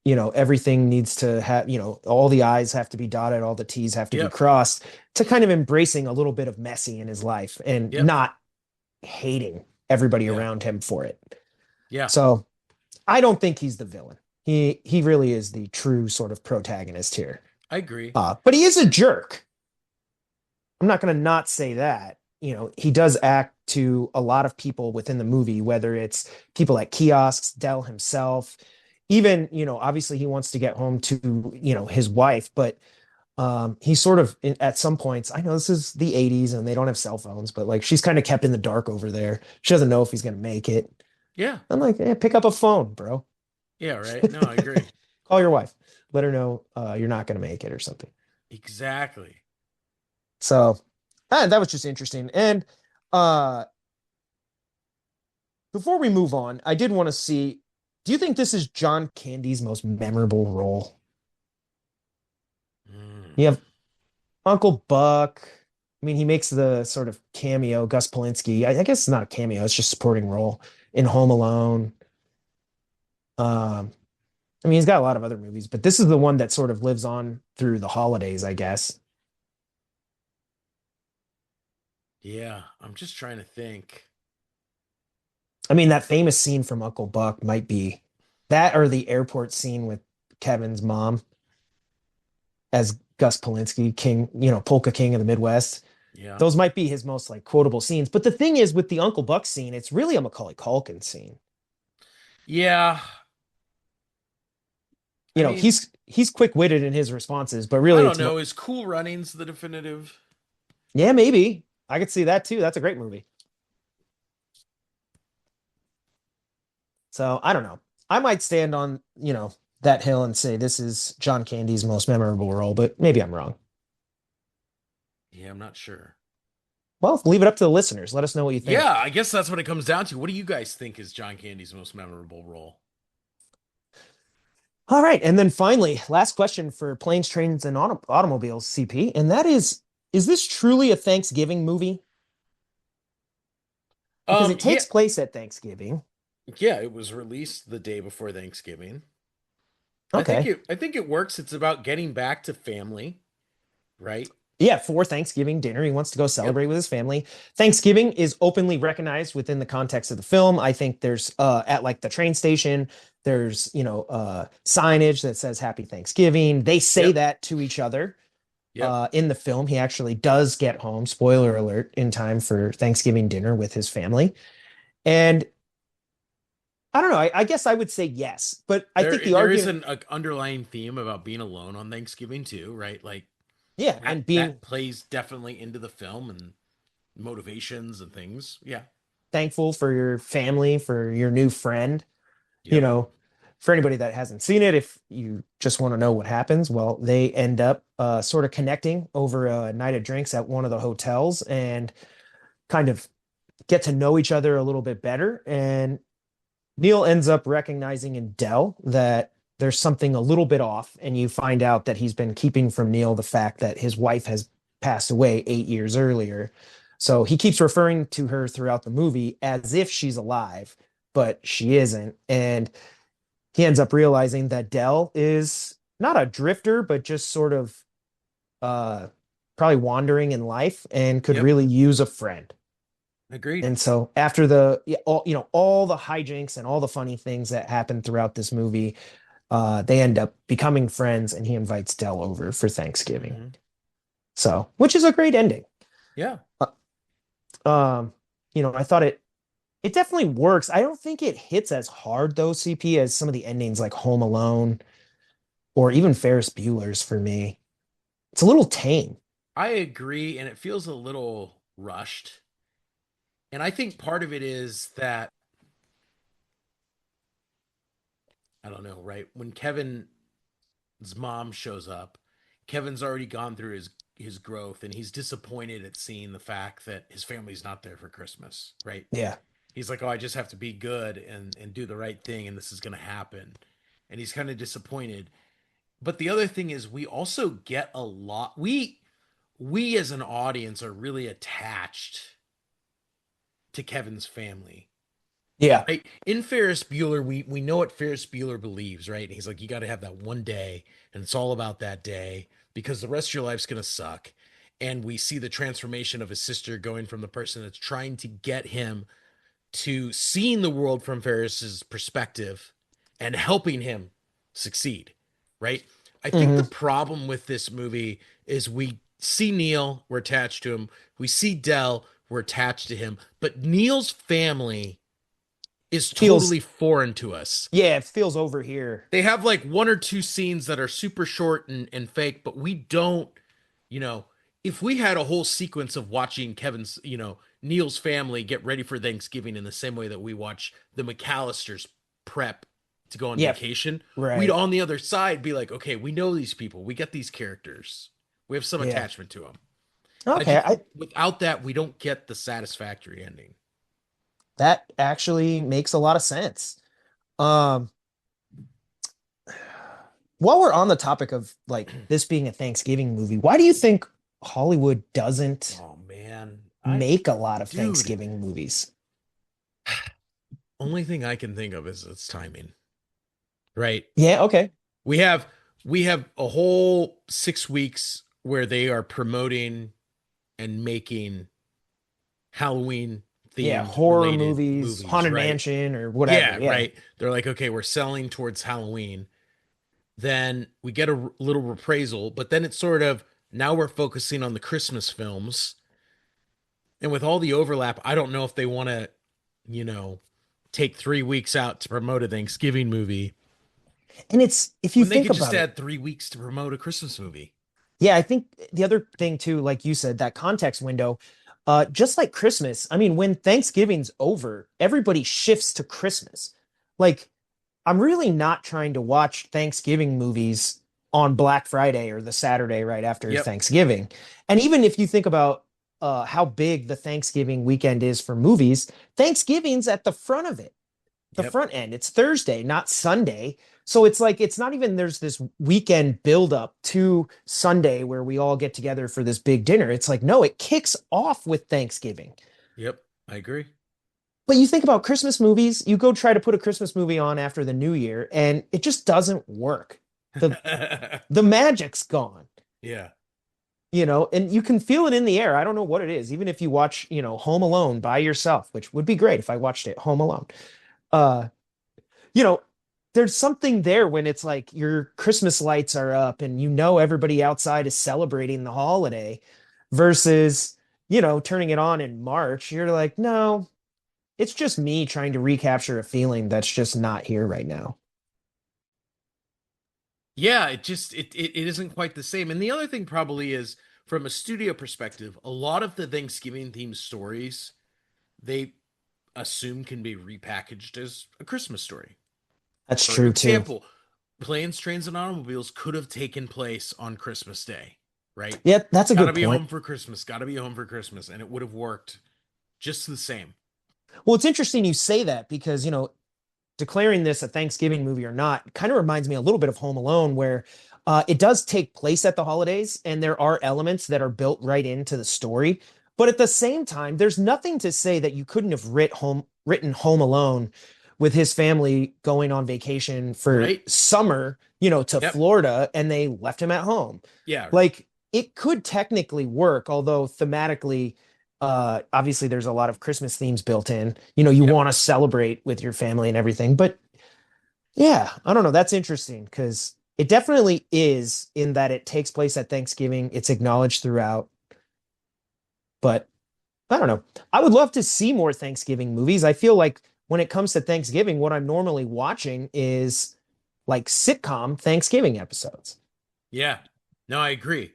everything needs to have, all the I's have to be dotted, all the T's have to be Yep. crossed, to kind of embracing a little bit of messy in his life and Yep. not hating everybody Yeah. around him for it. Yeah. So I don't think he's the villain. He really is the true sort of protagonist here. I agree. But he is a jerk. I'm not going to not say that. He does act to a lot of people within the movie, whether it's people at kiosks, Dell himself, even, obviously he wants to get home to, his wife, but he's sort of at some points, I know this is the 80s and they don't have cell phones, but like she's kind of kept in the dark over there. She doesn't know if he's going to make it. Yeah. I'm like, pick up a phone, bro. Yeah. Right. No, I agree. Call your wife. Let her know you're not going to make it or something. Exactly. So that was just interesting. And uh, before we move on, I did want to see, do you think this is John Candy's most memorable role? Mm. You have Uncle Buck. I mean, he makes the sort of cameo, Gus Polinski. I guess it's not a cameo, it's just supporting role in Home Alone. Um, I mean, he's got a lot of other movies, but this is the one that sort of lives on through the holidays, I guess. Yeah. I'm just trying to think. I mean, that famous scene from Uncle Buck might be that or the airport scene with Kevin's mom as Gus Polinski, King, Polka King of the Midwest. Yeah. Those might be his most like quotable scenes. But the thing is, with the Uncle Buck scene, it's really a Macaulay Culkin scene. Yeah. I mean, He's quick witted in his responses, but I really, don't know. Is Cool Runnings the definitive? yeah, maybe I could see that too. That's a great movie. So I don't know. I might stand on that hill and say this is John Candy's most memorable role, but maybe I'm wrong. Yeah, I'm not sure. Well, leave it up to the listeners. Let us know what you Yeah, think. I guess that's what it comes down to. What do you guys think is John Candy's most memorable role? All right. And then finally, last question for planes, trains, and automobiles, CP. And that is this truly a Thanksgiving movie? Because it Yeah, takes place at Thanksgiving. yeah, it was released the day before Thanksgiving. I think Okay. it works. It's about getting back to family, right? Yeah, for Thanksgiving dinner, he wants to go Yep. celebrate with his family. Thanksgiving is openly recognized within the context of the film. I think there's at like the train station, there's signage that says Happy Thanksgiving. They say Yep. that to each other Yep. in the film. He actually does get home, spoiler alert, in time for Thanksgiving dinner with his family. And I don't know. I guess I would say yes, but I think the There is argument, an underlying theme about being alone on Thanksgiving too, right? Like yeah, that and being that plays definitely into the film and motivations and things. Yeah. thankful for your family, for your new friend, you Yep. know, for anybody that hasn't seen it, if you just want to know what happens, well, they end up sort of connecting over a night of drinks at one of the hotels and kind of get to know each other a little bit better. And Neil ends up recognizing in Dell that there's something a little bit off, and you find out that he's been keeping from Neil the fact that his wife has passed away 8 years earlier. So he keeps referring to her throughout the movie as if she's alive, but she isn't. And he ends up realizing that Dell is not a drifter, but just sort of uh probably wandering in life and could Yep. really use a friend. Agreed. And so after the yeah, all all the hijinks and all the funny things that happen throughout this movie, they end up becoming friends, and he invites Dell over for Thanksgiving. Hmm. So, which is a great ending. Yeah. Uh, I thought it definitely works. I don't think it hits as hard though, CP, as some of the endings like Home Alone or even Ferris Bueller's for me. It's a little tame. I agree, and it feels a little rushed. And I think part of it is that I don't know, right? When Kevin's mom shows up, Kevin's already gone through his growth, and he's disappointed at seeing the fact that his family's not there for Christmas, right? Yeah. He's like, "Oh, I just have to be good and do the right thing, and this is going to happen." And he's kind of disappointed. But the other thing is, we also get a lot. We as an audience are really attached to Kevin's family. Yeah. Right? In Ferris Bueller, we know what Ferris Bueller believes, right? And he's like, you got to have that one day, and it's all about that day because the rest of your life's gonna suck. And we see the transformation of his sister going from the person that's trying to get him to seeing the world from Ferris's perspective and helping him succeed, right? I think the Hmm. problem with this movie is we see Neil, we're attached to him. We see Dell, we're attached to him. But Neil's family is Feels totally foreign to us. Yeah, it feels over here. They have like one or two scenes that are super short and fake, but we don't, you know, if we had a whole sequence of watching Kevin's, Neil's family get ready for Thanksgiving in the same way that we watch the McAllisters prep to go on Yeah, vacation, we'd right. on the other side be like, okay, we know these people, we get these characters, we have some Yeah. attachment to them. And I Okay, just think without that, we don't get the satisfactory ending. that actually makes a lot of sense. Um, while we're on the topic of like this being a Thanksgiving movie, why do you think Hollywood doesn't Oh man, make a lot of dude, Thanksgiving movies? only thing I can think of is its timing, right? Yeah, okay. We have we have a whole 6 weeks where they are promoting and making Halloween Yeah, themed horror related movies, movies, Haunted right? Mansion or whatever. Yeah, Yeah. right. They're like, okay, we're selling towards Halloween. Then we get a little reprisal, but then it's sort of now we're focusing on the Christmas films. And with all the overlap, I don't know if they want to, you know, take 3 weeks out to promote a Thanksgiving movie And it's if you when they think could just about it, add 3 weeks to promote a Christmas movie. yeah, I think the other thing too, like you said, that context window, just like Christmas, I mean, when Thanksgiving's over, everybody shifts to Christmas. Like, I'm really not trying to watch Thanksgiving movies on Black Friday or the Saturday right after Yep. Thanksgiving. And even if you think about how big the Thanksgiving weekend is for movies, Thanksgiving's at the front of it, the Yep. front end. It's Thursday, not Sunday. So it's like it's not even there's this weekend buildup to Sunday where we all get together for this big dinner. It's like, no, it kicks off with Thanksgiving. Yep. I agree. But you think about Christmas movies, you go try to put a Christmas movie on after the new year, and it just doesn't work. The the magic's gone, Yeah. and you can feel it in the air. I don't know what it is. Even if you watch, Home Alone by yourself, which would be great if I watched it home alone. Uh, you know, there's something there when it's like your Christmas lights are up and everybody outside is celebrating the holiday versus, turning it on in March. You're like, no, it's just me trying to recapture a feeling that's just not here right now. Yeah, it isn't quite the same. And the other thing probably is from a studio perspective, a lot of the Thanksgiving themed stories they assume can be repackaged as a Christmas story. That's For true too. example, Planes, Trains, and Automobiles could have taken place on Christmas Day, right? Yeah, that's a Gotta good be point. home for Christmas, gotta be home for Christmas, and it would have worked just the same. Well, it's interesting you say that because, declaring this a Thanksgiving movie or not kind of reminds me a little bit of Home Alone, where it does take place at the holidays and there are elements that are built right into the story. But at the same time, there's nothing to say that you couldn't have written Home Alone with his family going on vacation for Right? summer, to Yep. Florida, and they left him at home. Yeah. Like it could technically work, although thematically, obviously there's a lot of Christmas themes built in. You Yep. want to celebrate with your family and everything. But yeah, I don't know. That's interesting because it definitely is in that it takes place at Thanksgiving. It's acknowledged throughout, but I don't know. I would love to see more Thanksgiving movies. I feel like when it comes to Thanksgiving, what I'm normally watching is like sitcom Thanksgiving episodes. Yeah. No, I agree.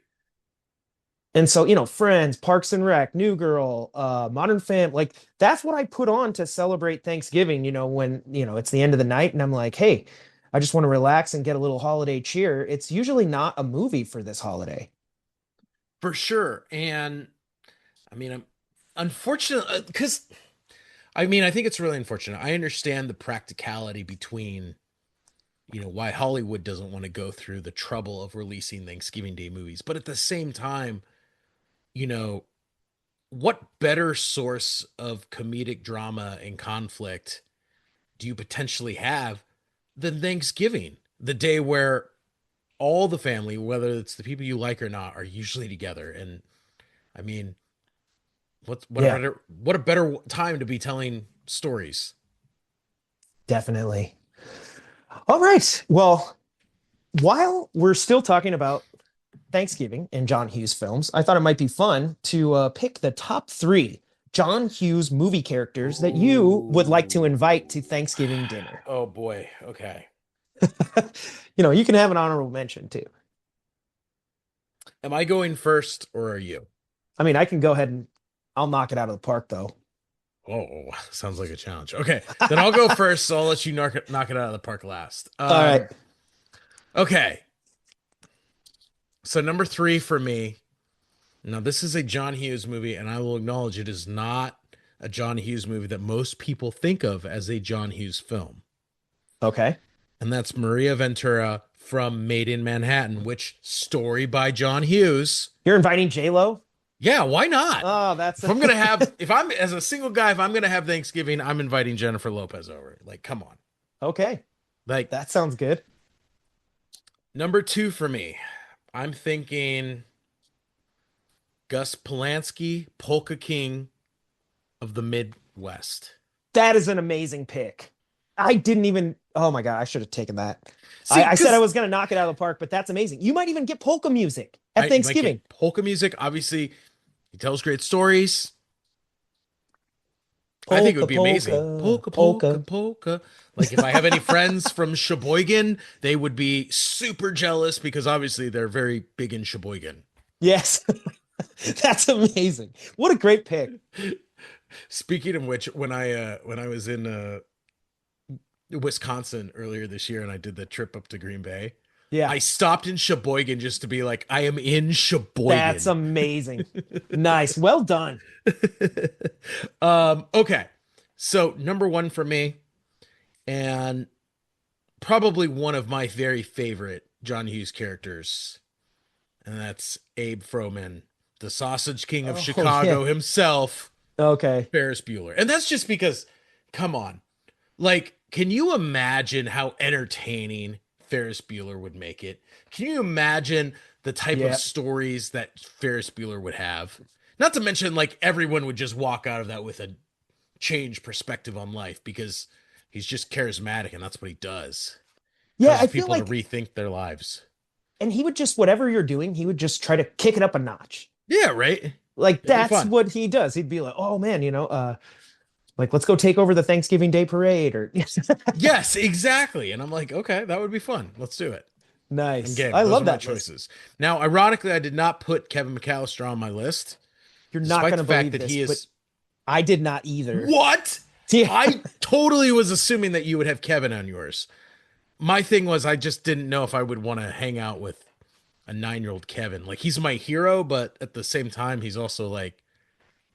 And so, Friends, Parks and Rec, New Girl, Modern Fam, like that's what I put on to celebrate Thanksgiving, when, it's the end of the night and I'm like, hey, I just want to relax and get a little holiday cheer. It's usually not a movie for this holiday. For sure. And I mean, I'm unfortunate because I mean, I think it's really unfortunate. I understand the practicality between, why Hollywood doesn't want to go through the trouble of releasing Thanksgiving Day movies. But at the same time, you know, what better source of comedic drama and conflict do you potentially have than Thanksgiving? The day where all the family, whether it's the people you like or not, are usually together. And I mean, Yeah, what a better time to be telling stories. definitely. All right. Well, while we're still talking about Thanksgiving and John Hughes films, I thought it might be fun to pick the top three John Hughes movie characters that you would like to invite to Ooh. Thanksgiving dinner. Oh boy. Okay. You can have an honorable mention too. Am I going first or are you? I mean, I can go ahead and I'll knock it out of the park though. Oh, sounds like a challenge. Okay, then I'll go first. So I'll let you knock it out of the park last. All right. Okay. So number three for me. Now this is a John Hughes movie, and I will acknowledge it is not a John Hughes movie that most people think of as a John Hughes film, Okay. and that's Maria Ventura from Made in Manhattan, which story by John Hughes. You're inviting J Lo? Yeah, why not? Oh, that's If I'm as a single guy, if I'm gonna have Thanksgiving, I'm inviting Jennifer Lopez over. Like, come on. okay. Like, That sounds good. number two for me, I'm thinking Gus Polanski, Polka King of the Midwest. That is an amazing pick. I didn't even, oh my God, I should have taken that. I, See, I said I because was going to knock it out of the park, but that's amazing. You might even get polka music at I might Thanksgiving. get polka music. Obviously, he tells great stories. I think it Polka, would be amazing. polka, Polka, polka, polka. polka. Like if I have any friends from Sheboygan, they would be super jealous because obviously they're very big in Sheboygan. Yes. That's amazing. What a great pick. Speaking of which, when I was in Wisconsin earlier this year and I did the trip up to Green Bay, Yeah, I stopped in Sheboygan just to be like, I am in that's Sheboygan. amazing. Nice. Well done. Okay. So number one for me, and probably one of my very favorite John Hughes characters, and that's Abe Froman, the Sausage King of Oh, yeah. Chicago himself, Okay. Ferris Bueller. And that's just because, come on, like, can you imagine how entertaining Ferris Bueller would make it? Can you imagine the type of Yeah. stories that Ferris Bueller would have? Not to mention, like, everyone would just walk out of that with a changed perspective on life because he's just charismatic and that's what he does. Yeah, I Causes feel people to like, rethink their lives. and he would just, whatever you're doing, he would just try to kick it up a notch. Yeah, right? Like, It'd be that's fun. what he does. He'd be like, oh man, like, let's go take over the Thanksgiving Day parade or Yes, exactly. And I'm like, okay, that would be fun. Let's do it. I'm nice. game. I Those love are my that list. choices. Now, ironically, I did not put Kevin McAllister on my list, You're not despite going the to fact believe that this, he but is I did not either. what? Yeah. I totally was assuming that you would have Kevin on yours. My thing was I just didn't know if I would want to hang out with a 9-year-old Kevin. Like he's my hero, but at the same time, he's also like,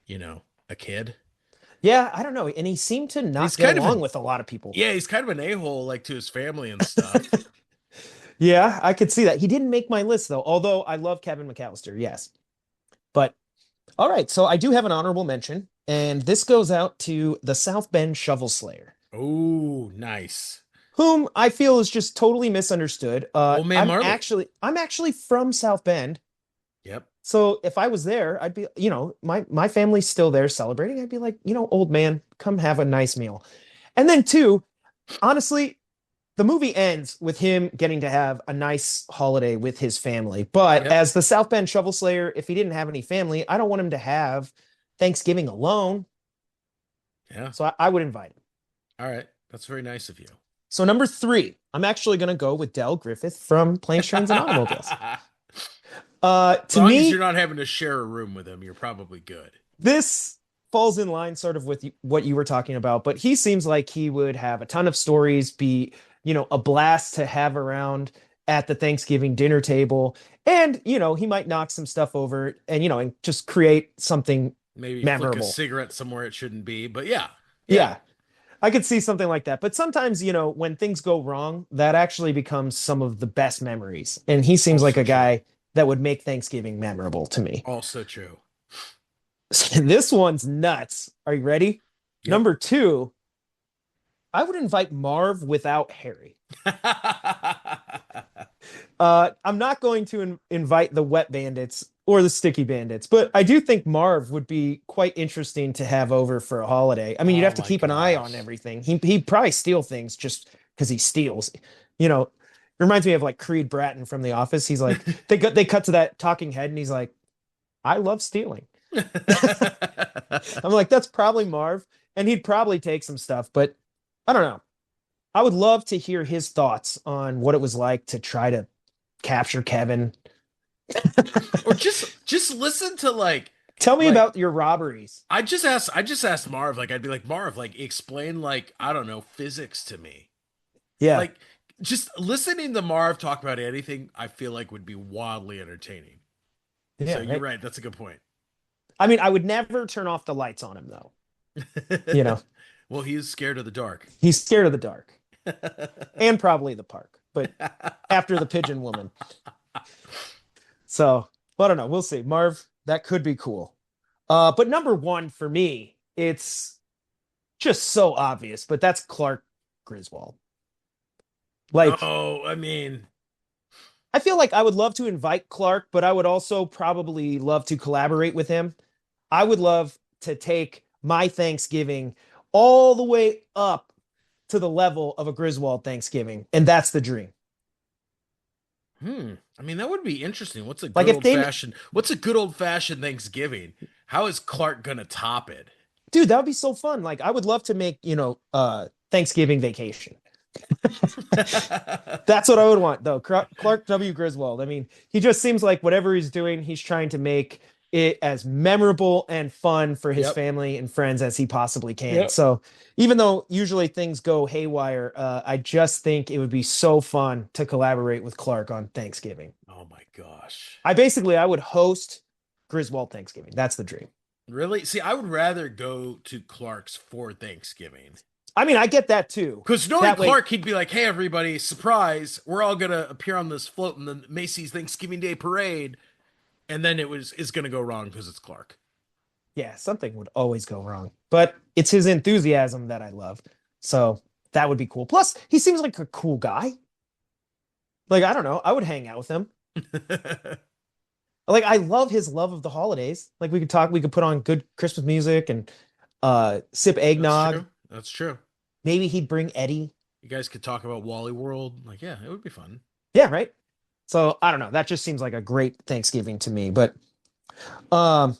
a kid. Yeah, I don't know. And he seemed to And he's not get kind of along an with a lot of people. yeah, he's kind of an a-hole like to his family and stuff. Yeah, I could see that. He didn't make my list though, although I love Kevin McAllister. Yes. But all right, so I do have an honorable mention, and this goes out to the South Bend Shovel Slayer. Oh, Ooh, nice. whom I feel is just totally misunderstood. Old Man Marley. I'm actually from South Bend. Yep. So if I was there, I'd be, my family's still there celebrating. I'd be like, old man, come have a nice meal. And then two, honestly, the movie ends with him getting to have a nice holiday with his family. But Yep. as the South Bend Shovel Slayer, if he didn't have any family, I don't want him to have Thanksgiving alone. Yeah. So I would invite him. All right. That's very nice of you. So number three, I'm actually going to go with Del Griffith from Planes, Trains, and Automobiles. As To long as you're me, not having to share a room with him, you're probably good. this falls in line sort of with what you were talking about, but he seems like he would have a ton of stories, be, a blast to have around at the Thanksgiving dinner table. And, he might knock some stuff over and, and just create something Maybe flick a memorable. cigarette somewhere it shouldn't be, but yeah. Yeah. Yeah, I could see something like that. But sometimes, when things go wrong, that actually becomes some of the best memories. And he seems like Also a true. guy that would make Thanksgiving memorable to me. Also true. This one's nuts. Are you ready? Yep. Number two, I would invite Marv without Harry. I'm not going to invite the Wet Bandits or the Sticky Bandits, but I do think Marv would be quite interesting to have over for a holiday. I mean, you'd Oh have to my keep an eye on gosh. everything. He'd probably steal things just because he steals. You know, it reminds me of like Creed Bratton from The Office. He's like, they cut to that talking head, and he's like, I love stealing. I'm like, that's probably Marv, and he'd probably take some stuff, but I don't know. I would love to hear his thoughts on what it was like to try to capture Kevin. Or just listen to Tell me like about your robberies. I just asked Marv, like I'd be like, Marv, like explain like, I don't know, physics to me. Yeah. Like just listening to Marv talk about anything, I feel like would be wildly entertaining. So Yeah, you're right. right, that's a good point. I mean, I would never turn off the lights on him though. You know, Well, he is scared of the dark. he's scared of the dark and probably the park, but after the pigeon woman. So, I don't know. We'll see. Marv, that could be cool. But number one for me, it's just so obvious, but that's Clark Griswold. Like, Oh, I mean, I feel like I would love to invite Clark, but I would also probably love to collaborate with him. I would love to take my Thanksgiving all the way up to the level of a Griswold Thanksgiving, and that's the dream. I mean, that would be interesting. Like if they, What's a good old fashioned Thanksgiving? How is Clark gonna top it? dude, that would be so fun. Like I would love to make, Thanksgiving vacation. That's what I would want, though. Clark W. Griswold. I mean, he just seems like whatever he's doing, he's trying to make it as memorable and fun for his Yep. family and friends as he possibly can. Yep. So, even though usually things go haywire, I just think it would be so fun to collaborate with Clark on Thanksgiving. Oh my gosh. I would host Griswold Thanksgiving. That's the dream. Really? See, I would rather go to Clark's for Thanksgiving. I mean, I get that too. Because knowing That way, Clark, he'd be like, hey, everybody, surprise. We're all going to appear on this float in the Macy's Thanksgiving Day parade. And then it's going to go wrong because it's Clark. yeah, something would always go wrong. But it's his enthusiasm that I love. So that would be cool. Plus, he seems like a cool guy. Like, I don't know, I would hang out with him. Like, I love his love of the holidays. Like, we could put on good Christmas music and sip That's eggnog. true. That's true. Maybe he'd bring Eddie. You guys could talk about Wally World. Like, yeah, it would be fun. Yeah, right. So I don't know. That just seems like a great Thanksgiving to me. But um,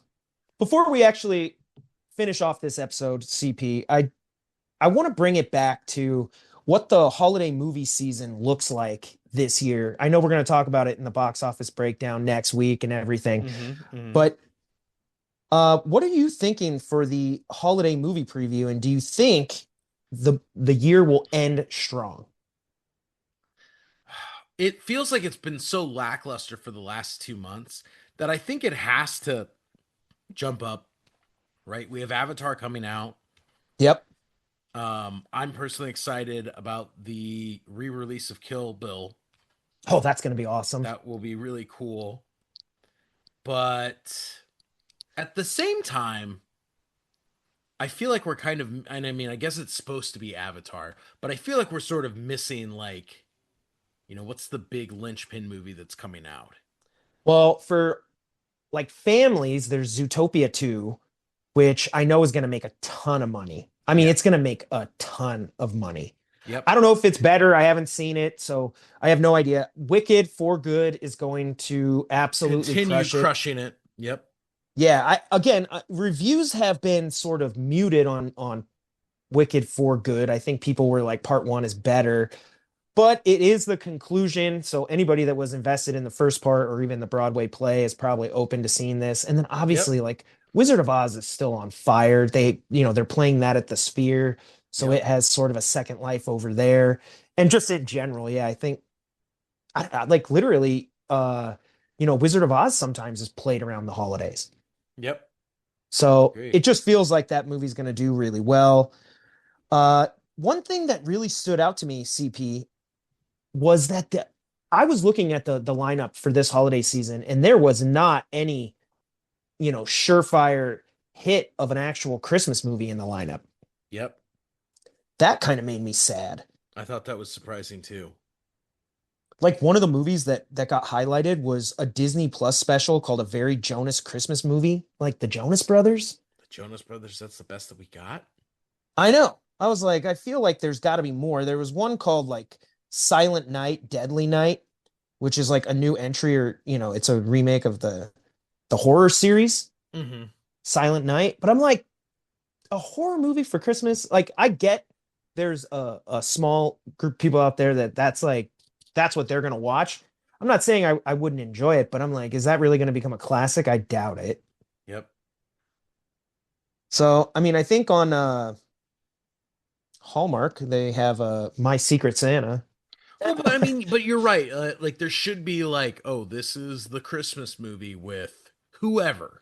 before we actually finish off this episode, CP, I want to bring it back to what the holiday movie season looks like this year. I know we're going to talk about it in the box office breakdown next week and everything, Hmm. but what are you thinking for the holiday movie preview? And do you think the year will end strong? It feels like it's been so lackluster for the last 2 months that I think it has to jump up, right? We have Avatar coming out. Yep. I'm personally excited about the re-release of Kill Bill. Oh, that's going to be awesome. That will be really cool. But at the same time, I feel like we're kind of, and I mean, I guess it's supposed to be Avatar, but I feel like we're sort of missing like, what's the big linchpin movie that's coming out? Well, for like families, there's Zootopia 2, which I know is going to make a ton of money. I mean, Yeah. it's going to make a ton of money. Yep. I don't know if it's better. I haven't seen it, so I have no idea. Wicked for Good is going to absolutely Continue crush it. crushing it. Yep. Yeah, I again, reviews have been sort of muted on Wicked for Good. I think people were like part 1 is better, but it is the conclusion. So anybody that was invested in the first part or even the Broadway play is probably open to seeing this. And then Yep. obviously like Wizard of Oz is still on fire. They're playing that at the Sphere, so Yep. it has sort of a second life over there. And just in general, yeah, I think like literally Wizard of Oz sometimes is played around the holidays. Yep. So Great. it just feels like that movie's going to do really well. Uh One thing that really stood out to me, CP, was that I was looking at the lineup for this holiday season, and there was not any, surefire hit of an actual Christmas movie in the lineup. Yep. That kind of made me sad. I thought that was surprising too. Like one of the movies that got highlighted was a Disney Plus special called A Very Jonas Christmas Movie, like the Jonas Brothers. The Jonas Brothers, that's the best that we got. I know. I was like, I feel like there's got to be more. There was one called like Silent Night, Deadly Night, which is like a new entry, or it's a remake of the horror series Mm-hmm. Silent Night. But I'm like, a horror movie for Christmas? Like, I get there's a small group of people out there that's what they're gonna watch. I'm not saying I wouldn't enjoy it, but I'm like, is that really gonna become a classic? I doubt it. Yep. So, I mean, I think on Hallmark they have My Secret Santa. Well, but I mean, but you're right. Like there should be like, oh, this is the Christmas movie with whoever,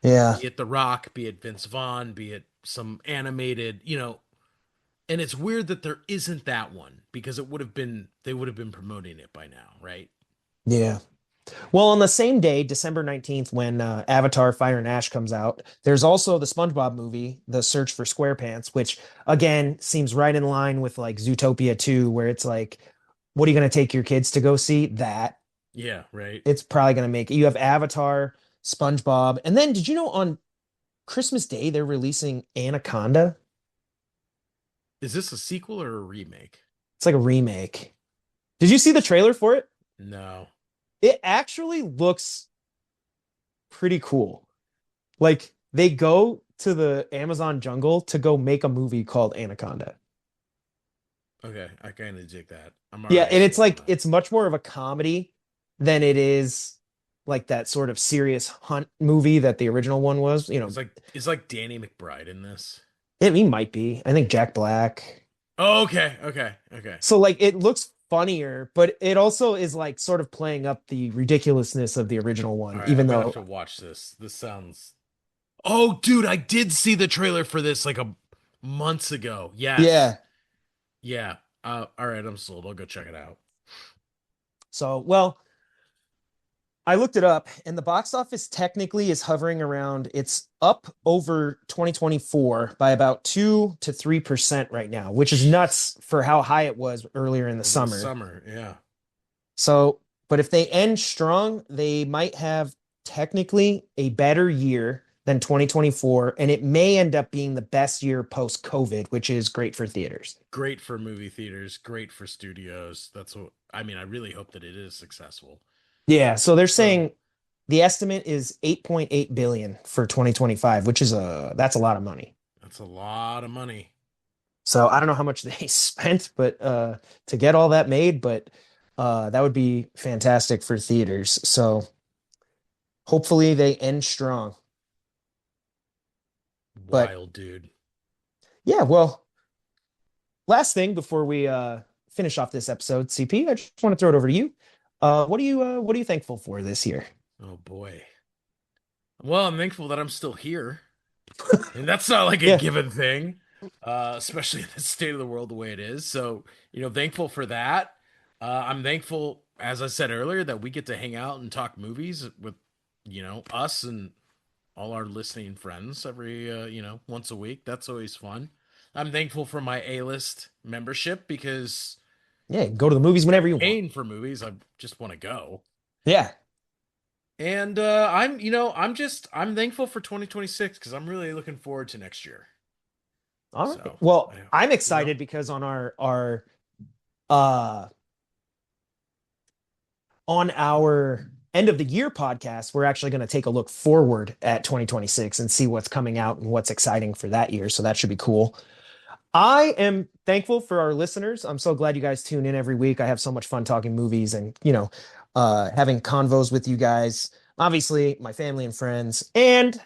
Yeah. be it The Rock, be it Vince Vaughn, be it some animated, And it's weird that there isn't that one because they would have been promoting it by now, right? Yeah. Well, on the same day, December 19th, when Avatar Fire and Ash comes out, there's also the SpongeBob movie, The Search for SquarePants, which again seems right in line with like Zootopia 2, where it's like, what are you going to take your kids to go see? That. Yeah, right. It's probably going to make it. You have Avatar, SpongeBob, and then did you know on Christmas Day they're releasing Anaconda? Is this a sequel or a remake? It's like a remake. Did you see the trailer for it? No. It actually looks pretty cool. Like they go to the Amazon jungle to go make a movie called Anaconda. Okay, I kind of dig that. I'm Yeah, already and it's sold on like that. it's much more of a comedy than it is like that sort of serious hunt movie that the original one was. Is like Danny McBride in this? He might be. I think Jack Black. Oh, okay, okay, okay. So like it looks funnier, but it also is like sort of playing up the ridiculousness of the original All one, right, even I'm gonna have though to watch this. This sounds. Oh, dude, I did see the trailer for this like a months ago. Yes. yeah. Yeah. All right, I'm sold. I'll go check it out. So well, I looked it up, and the box office technically is hovering around, it's up over 2024 by about 2 to 3% right now, which is Jeez. nuts for how high it was earlier in the Over the summer. summer. Yeah. So, but if they end strong, they might have technically a better year than 2024, and it may end up being the best year post COVID, which is great for theaters. Great for movie theaters, great for studios. That's what I mean. I really hope that it is successful. Yeah, so they're So saying the estimate is 8.8 billion for 2025, which is that's a lot of money. that's a lot of money. So I don't know how much they spent, but to get all that made, but that would be fantastic for theaters. So hopefully they end strong. But Wild, dude. yeah, well, last thing before we finish off this episode, CP, I just want to throw it over to you. What are you thankful for this year? Oh boy. Well, I'm thankful that I'm still here. And that's not like a Yeah, given thing, especially in the state of the world the way it is. So, thankful for that. I'm thankful, as I said earlier, that we get to hang out and talk movies with, us and all our listening friends every once a week. That's always fun. I'm thankful for my A-list membership because Yeah, go to the movies whenever you want. paying for movies, I just want to go. Yeah. And I'm thankful for 2026 because I'm really looking forward to next year. All right. So Well, I, I'm you know, excited because uh on our end of the year podcast, we're actually going to take a look forward at 2026 and see what's coming out and what's exciting for that year. So that should be cool. I am thankful for our listeners. I'm so glad you guys tune in every week. I have so much fun talking movies and, having convos with you guys. Obviously, my family and friends and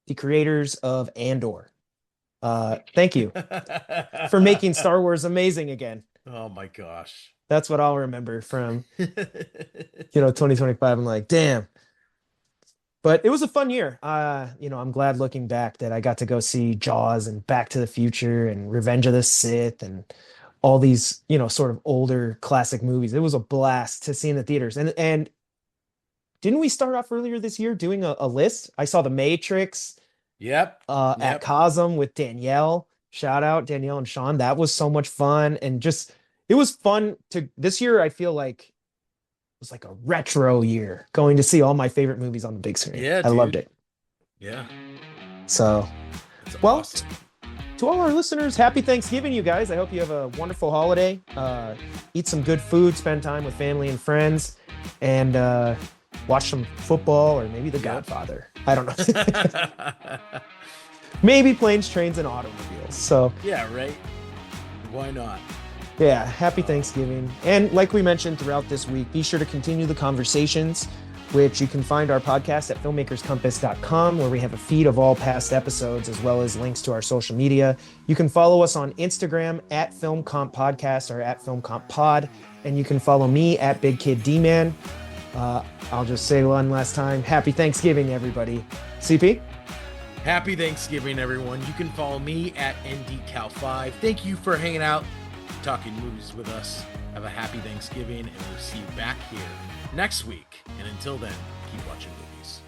the creators of Andor. Thank you for making Star Wars amazing again. oh my gosh. That's what I'll remember from, 2025. I'm like, damn. But it was a fun year. I'm glad looking back that I got to go see Jaws and Back to the Future and Revenge of the Sith and all these, sort of older classic movies. It was a blast to see in the theaters. And didn't we start off earlier this year doing a list? I saw The Matrix Yep. at Yep. Cosm with Danielle. Shout out Danielle and Sean. That was so much fun. And just it was fun to this year. I feel like it was like a retro year going to see all my favorite movies on the big screen. Yeah, I loved dude. it. Yeah. So, That's well, awesome. to all our listeners, happy Thanksgiving, you guys. I hope you have a wonderful holiday. Eat some good food, spend time with family and friends, and watch some football or maybe The Godfather. I don't know. Maybe planes, trains, and automobiles. So, Yeah, right. Why not? yeah, happy Thanksgiving. And like we mentioned throughout this week, be sure to continue the conversations, which you can find our podcast at filmmakerscompass.com, where we have a feed of all past episodes as well as links to our social media. You can follow us on Instagram at FilmCompPodcast or at FilmCompPod, and you can follow me at Big Kid D-Man. I'll just say one last time, happy Thanksgiving, everybody. CP? Happy Thanksgiving, everyone. You can follow me at NDCal5. Thank you for hanging out, talking movies with us. Have a happy Thanksgiving, and we'll see you back here next week. And until then, keep watching movies.